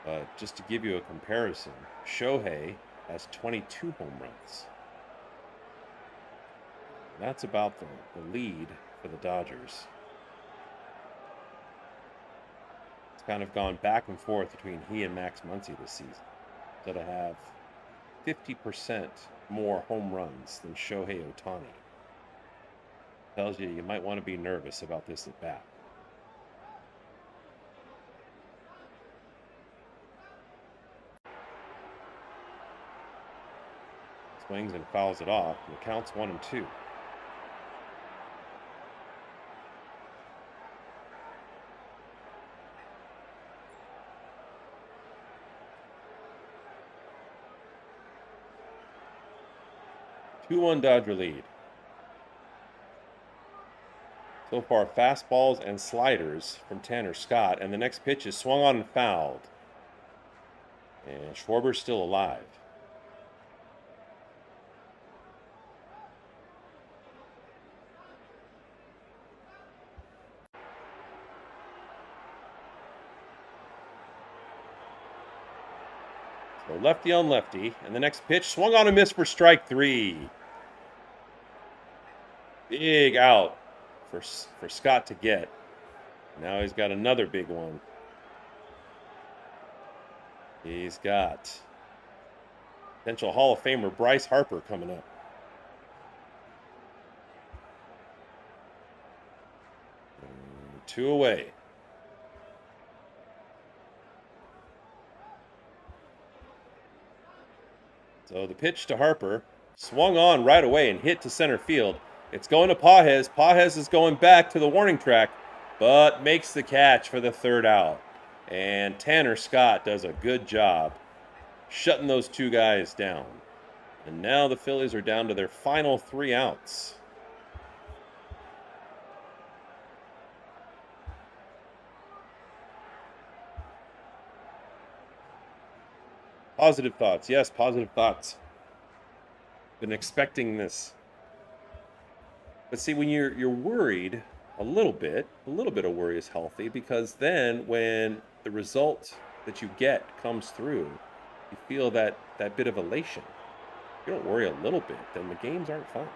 1-1. Just to give you a comparison, Shohei has 22 home runs. That's about the lead for the Dodgers. It's kind of gone back and forth between he and Max Muncy this season. So to have 50% more home runs than Shohei Ohtani tells you might want to be nervous about this at bat. Swings and fouls it off. The count's 1-2. Two-one Dodger lead. So So far, fastballs and sliders from Tanner Scott. And the next pitch is swung on and fouled. And Schwarber's still alive. So lefty on lefty. And the next pitch swung on and missed for strike 3. Big out for Scott to get. Now he's got another big one. He's got potential Hall of Famer Bryce Harper coming up. And 2 away. So the pitch to Harper swung on right away and hit to center field. It's going to Pages. Pages is going back to the warning track, but makes the catch for the 3rd out. And Tanner Scott does a good job shutting those 2 guys down. And now the Phillies are down to their final 3 outs. Positive thoughts. Yes, positive thoughts. Been expecting this. But see, when you're worried a little bit of worry is healthy, because then when the result that you get comes through, you feel that bit of elation. If you don't worry a little bit, then the games aren't fun.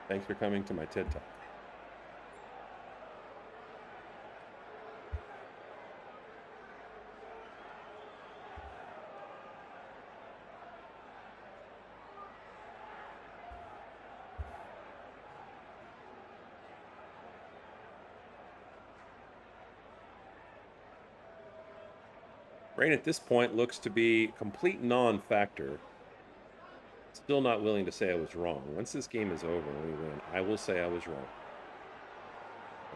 Thanks for coming to my TED Talk. Rain at this point looks to be complete non-factor. Still not willing to say I was wrong. Once this game is over and we win, I will say I was wrong.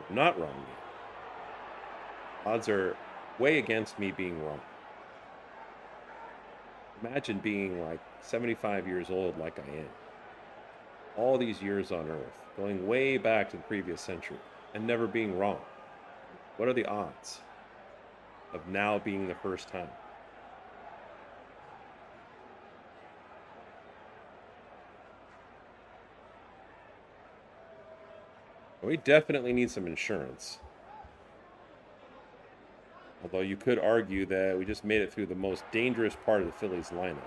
I'm not wrong yet. Odds are way against me being wrong. Imagine being like 75 years old like I am. All these years on Earth, going way back to the previous century, and never being wrong. What are the odds of now being the first time? We definitely need some insurance. Although you could argue that we just made it through the most dangerous part of the Phillies lineup.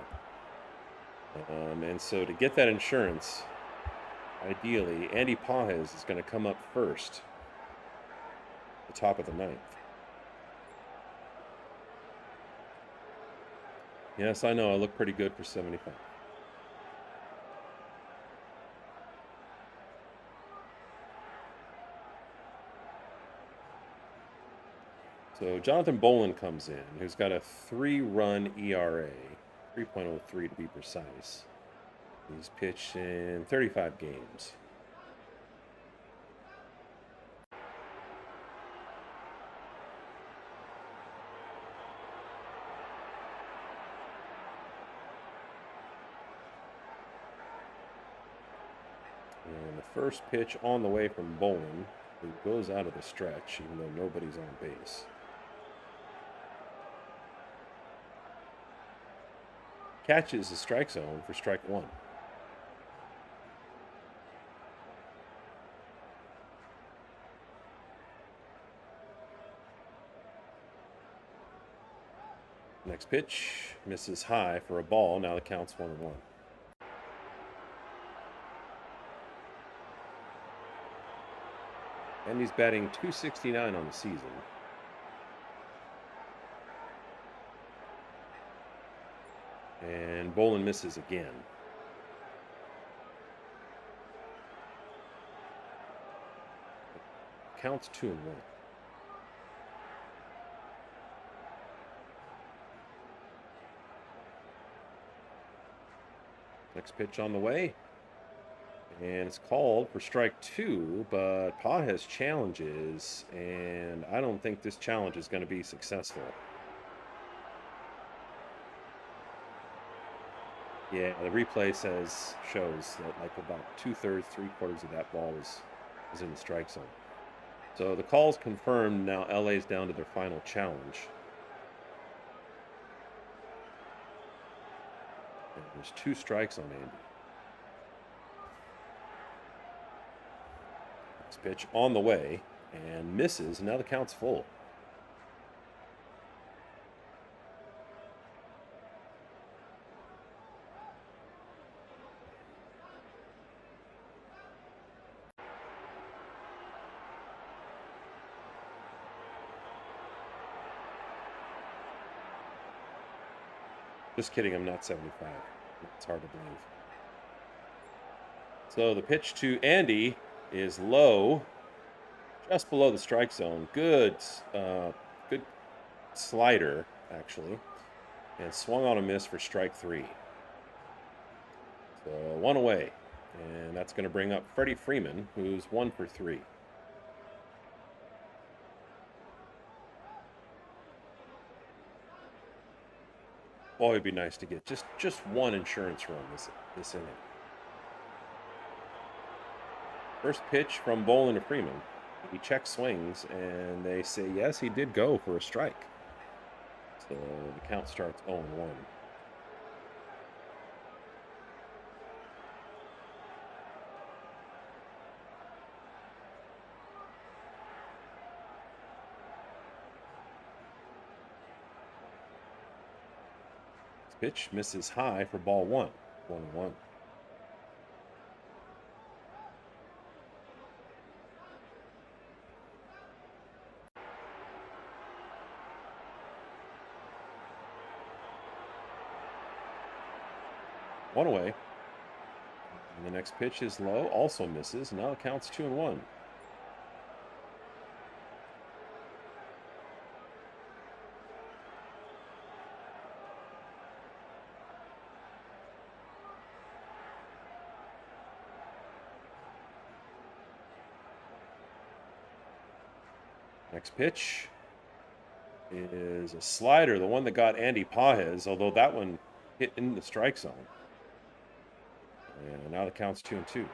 And so to get that insurance, ideally, Andy Pages is going to come up first, the top of the 9th. Yes, I know, I look pretty good for 75. So Jonathan Bolin comes in, who's got a 3-run ERA, 3.03 to be precise. He's pitched in 35 games. And the first pitch on the way from Bolin, who goes out of the stretch, even though nobody's on base. Catches the strike zone for strike 1. Next pitch misses high for a ball. Now the count's 1-1. And he's batting .269 on the season. And Bolin misses again. Counts 2-1. Next pitch on the way. And it's called for strike 2, but Pages challenges, and I don't think this challenge is going to be successful. Yeah, the replay shows that like about 2/3, 3/4 of that ball was in the strike zone. So the call's confirmed. Now LA's down to their final challenge. And there's 2 strikes on Andy. This pitch on the way and misses. Now the count's full. Just kidding, I'm not 75. It's hard to believe. So the pitch to Andy is low, just below the strike zone. Good slider, actually. And swung on a miss for strike 3. So 1 away. And that's going to bring up Freddie Freeman, who's 1 for 3. Boy, it'd be nice to get just one insurance run this inning. First pitch from Bolin to Freeman. He checks swings, and they say yes, he did go for a strike. So the count starts 0-1. Pitch misses high for ball 1. 1-1. One away. And the next pitch is low, also misses. Now it counts 2-1. Next pitch is a slider, the one that got Andy Pajes, although that one hit in the strike zone. And now the count's 2-2.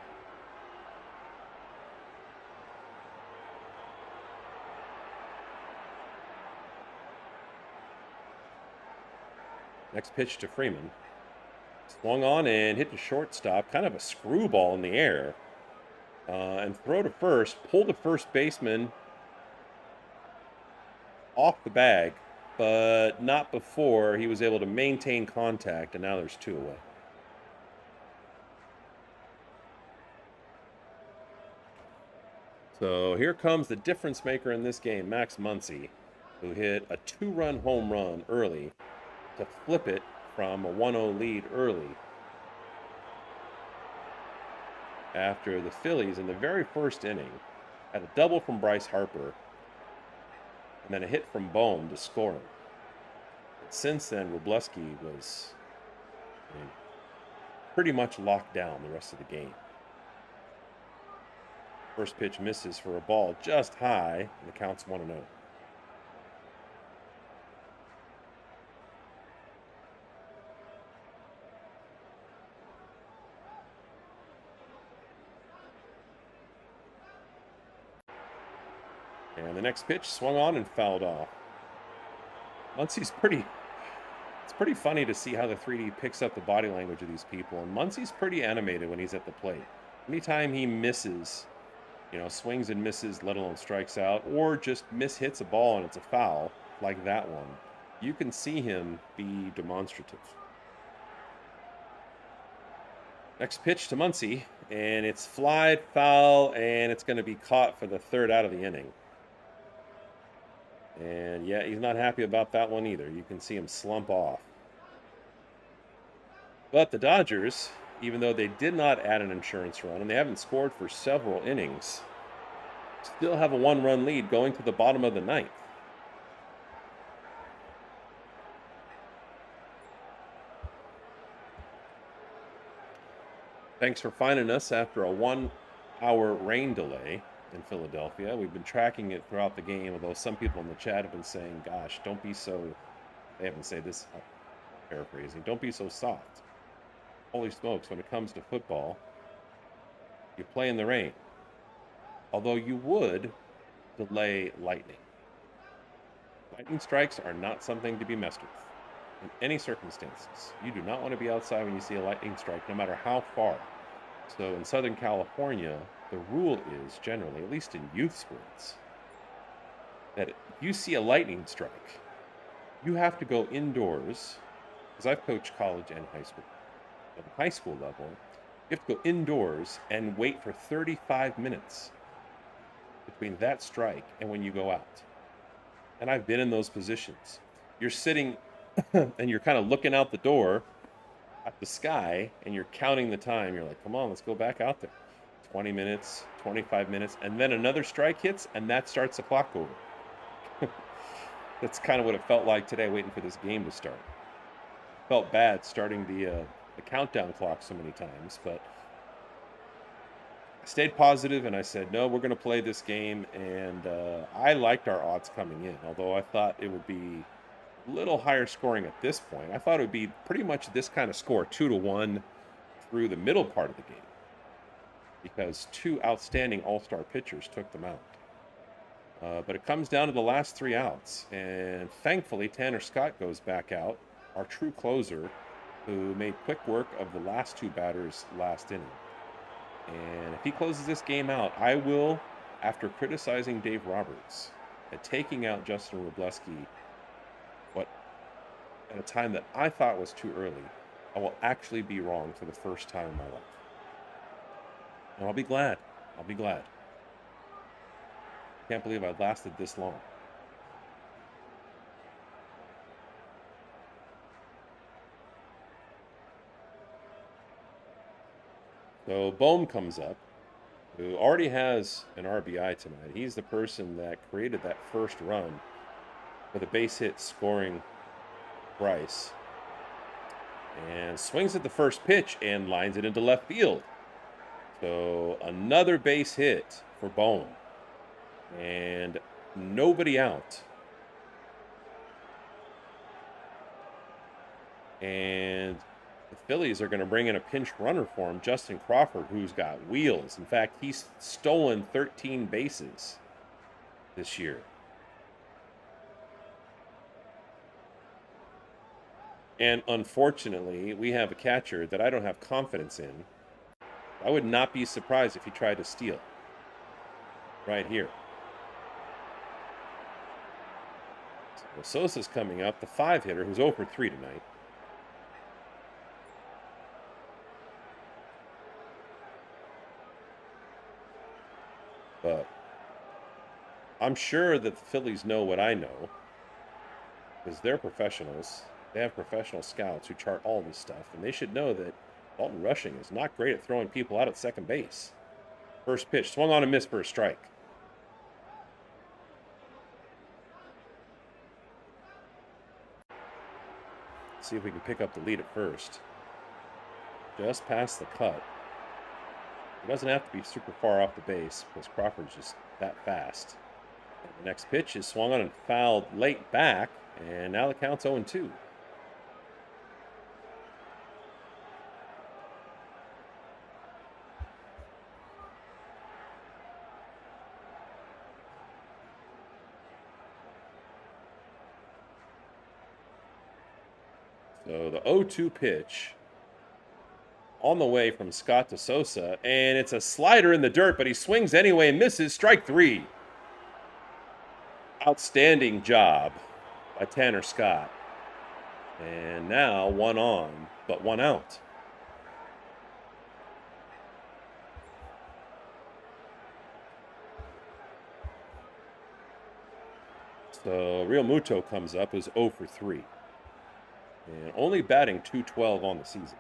Next pitch to Freeman. Swung on and hit to shortstop, kind of a screwball in the air. And throw to first, pull the first baseman off the bag, but not before he was able to maintain contact, and now there's 2 away. So here comes the difference maker in this game, Max Muncy, who hit a 2-run home run early to flip it from a 1-0 lead early after the Phillies in the very first inning had a double from Bryce Harper and then a hit from Bohm to score him. But since then, Wroblewski was pretty much locked down the rest of the game. First pitch misses for a ball just high, and the count's 1-0. And the next pitch swung on and fouled off. Muncy's it's pretty funny to see how the 3D picks up the body language of these people. And Muncy's pretty animated when he's at the plate. Anytime he misses, swings and misses, let alone strikes out, or just mishits a ball and it's a foul, like that one, you can see him be demonstrative. Next pitch to Muncy, and it's fly, foul, and it's going to be caught for the 3rd out of the inning. And yeah, he's not happy about that one either. You can see him slump off. But the Dodgers, even though they did not add an insurance run, and they haven't scored for several innings, still have a 1-run lead going to the bottom of the 9th. Thanks for finding us after a 1-hour rain delay in Philadelphia. We've been tracking it throughout the game, although some people in the chat have been saying, gosh, don't be so, they haven't said this, paraphrasing, don't be so soft. holy smokes, when it comes to football, you play in the rain. Although you would delay lightning. Lightning strikes are not something to be messed with in any circumstances. You do not want to be outside when you see a lightning strike, no matter how far. So in Southern California, the rule is generally, at least in youth sports, that if you see a lightning strike, you have to go indoors, because I've coached college and high school. At the high school level, you have to go indoors and wait for 35 minutes between that strike and when you go out. And I've been in those positions. You're sitting and you're kind of looking out the door at the sky and you're counting the time. You're like, come on, let's go back out there. 20 minutes, 25 minutes, and then another strike hits and that starts the clock over. That's kind of what it felt like today, waiting for this game to start. Felt bad starting the countdown clock so many times, but I stayed positive and I said, no, we're going to play this game. And I liked our odds coming in, although I thought it would be a little higher scoring at this point. I thought it would be pretty much this kind of score, 2-1 through the middle part of the game, because two outstanding all-star pitchers took them out. But it comes down to the last 3 outs, and thankfully Tanner Scott goes back out, our true closer, who made quick work of the last 2 batters last inning. And if he closes this game out, I will, after criticizing Dave Roberts and taking out Justin Wroblewski, at a time that I thought was too early, I will actually be wrong for the first time in my life. And I'll be glad. I'll be glad. Can't believe I've lasted this long. So Bohm comes up, who already has an RBI tonight. He's the person that created that first run with a base hit scoring Bryce. And swings at the first pitch and lines it into left field. So another base hit for Bohm. And nobody out. And the Phillies are going to bring in a pinch runner for him, Justin Crawford, who's got wheels. In fact, he's stolen 13 bases this year. And unfortunately, we have a catcher that I don't have confidence in. I would not be surprised if he tried to steal. Right here. So Sosa's coming up, the 5-hitter, who's 0 for 3 tonight. But I'm sure that the Phillies know what I know, because they're professionals. They have professional scouts who chart all this stuff, and they should know that Dalton Rushing is not great at throwing people out at second base. First pitch, swung on and missed for a strike. See if we can pick up the lead at first. Just past the cut. It doesn't have to be super far off the base because Crawford's just that fast. And the next pitch is swung on and fouled late back, and now the count's 0-2. So the 0-2 pitch on the way from Scott to Sosa, and it's a slider in the dirt, but he swings anyway and misses. Strike 3. Outstanding job by Tanner Scott. And now 1 on, but 1 out. So Real Muto comes up, who's 0 for 3. And only batting .212 on the season.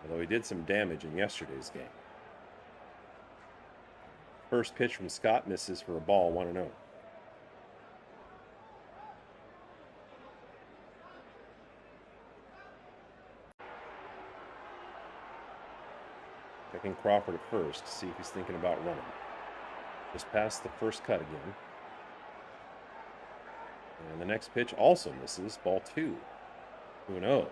Although he did some damage in yesterday's game. First pitch from Scott misses for a ball, 1-0. Checking Crawford at first to see if he's thinking about running. Just past the first cut again. And the next pitch also misses, ball 2. 2-0.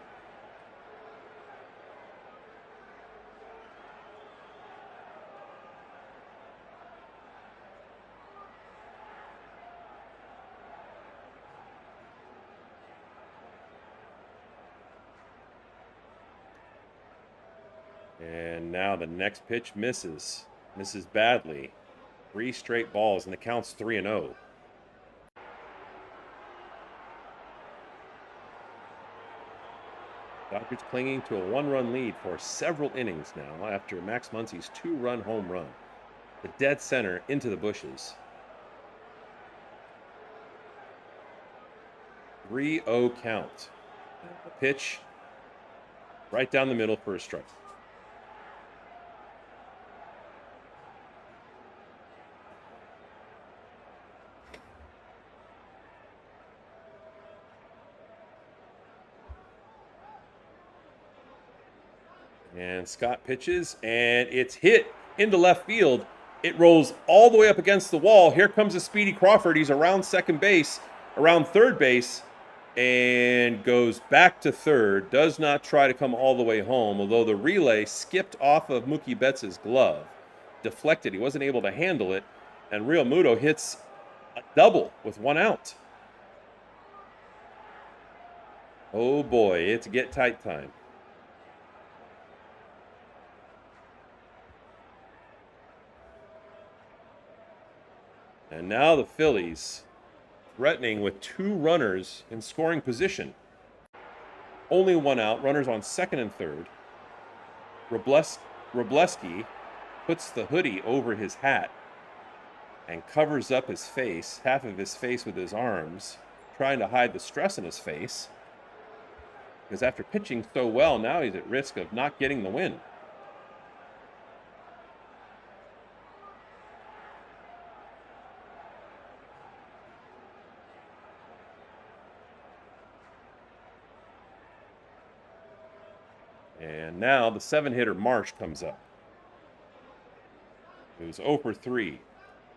And now the next pitch misses. Misses badly. 3 straight balls, and the count's 3-0. Dodgers clinging to a 1-run lead for several innings now after Max Muncy's 2-run home run. The dead center into the bushes. 3-0 count. And the pitch right down the middle for a strike. And Scott pitches, and it's hit into left field. It rolls all the way up against the wall. Here comes a Speedy Crawford. He's around second base, around third base, and goes back to third. Does not try to come all the way home, although the relay skipped off of Mookie Betts' glove. Deflected. He wasn't able to handle it, and Real Muto hits a double with 1 out. Oh boy, it's get tight time. And now the Phillies threatening with 2 runners in scoring position. Only 1 out, runners on second and third. Robleski puts the hoodie over his hat and covers up his face, half of his face with his arms, trying to hide the stress in his face. Because after pitching so well, now he's at risk of not getting the win. And now the 7-hitter Marsh comes up, who's 0 for 3.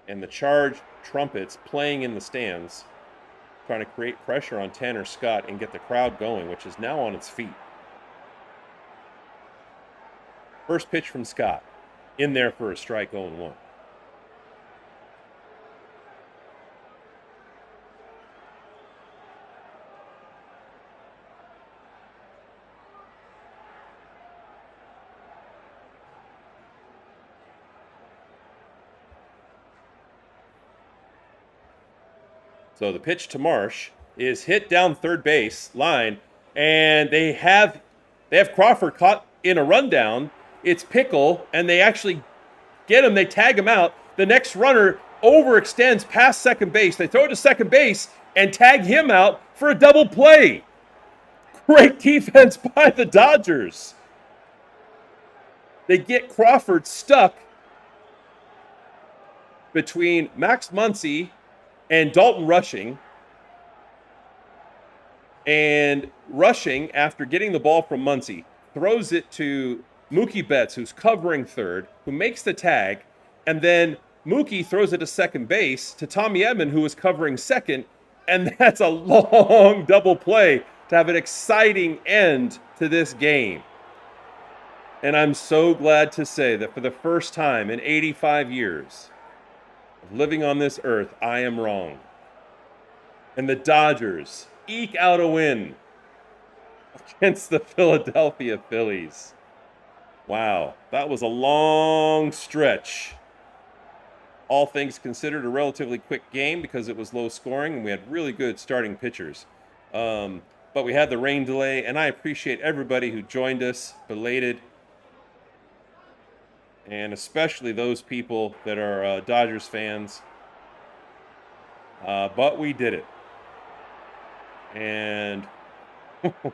And the charged trumpets playing in the stands, trying to create pressure on Tanner Scott and get the crowd going, which is now on its feet. First pitch from Scott, in there for a strike, 0-1. So the pitch to Marsh is hit down third base line, and they have Crawford caught in a rundown. It's Pickle, and they actually get him. They tag him out. The next runner overextends past second base. They throw it to second base and tag him out for a double play. Great defense by the Dodgers. They get Crawford stuck between Max Muncy and Dalton Rushing. And Rushing, after getting the ball from Muncy, throws it to Mookie Betts, who's covering third, who makes the tag. And then Mookie throws it to second base to Tommy Edman, who was covering second. And that's a long double play to have an exciting end to this game. And I'm so glad to say that for the first time in 85 years of living on this earth, I am wrong. And the Dodgers eke out a win against the Philadelphia Phillies. Wow, that was a long stretch. All things considered, a relatively quick game because it was low scoring and we had really good starting pitchers. But we had the rain delay, and I appreciate everybody who joined us belated, and especially those people that are Dodgers fans. But we did it. And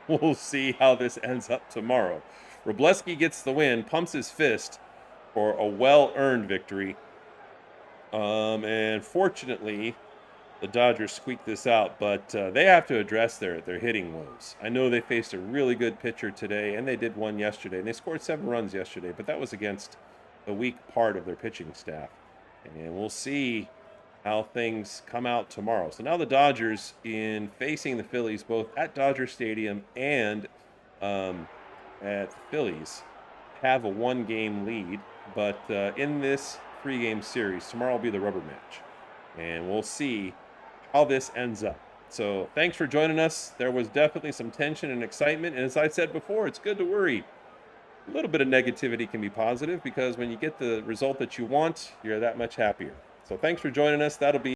we'll see how this ends up tomorrow. Robleski gets the win, pumps his fist for a well-earned victory. And fortunately, the Dodgers squeaked this out, but they have to address their hitting woes. I know they faced a really good pitcher today, and they did one yesterday. And they scored 7 runs yesterday, but that was against the weak part of their pitching staff. And we'll see how things come out tomorrow. So now the Dodgers, in facing the Phillies, both at Dodger Stadium and at the Phillies, have a 1-game lead. But in this 3-game series, tomorrow will be the rubber match. And we'll see how this ends up. So thanks for joining us. There was definitely some tension and excitement. And as I said before, it's good to worry. A little bit of negativity can be positive because when you get the result that you want, you're that much happier. So thanks for joining us. That'll be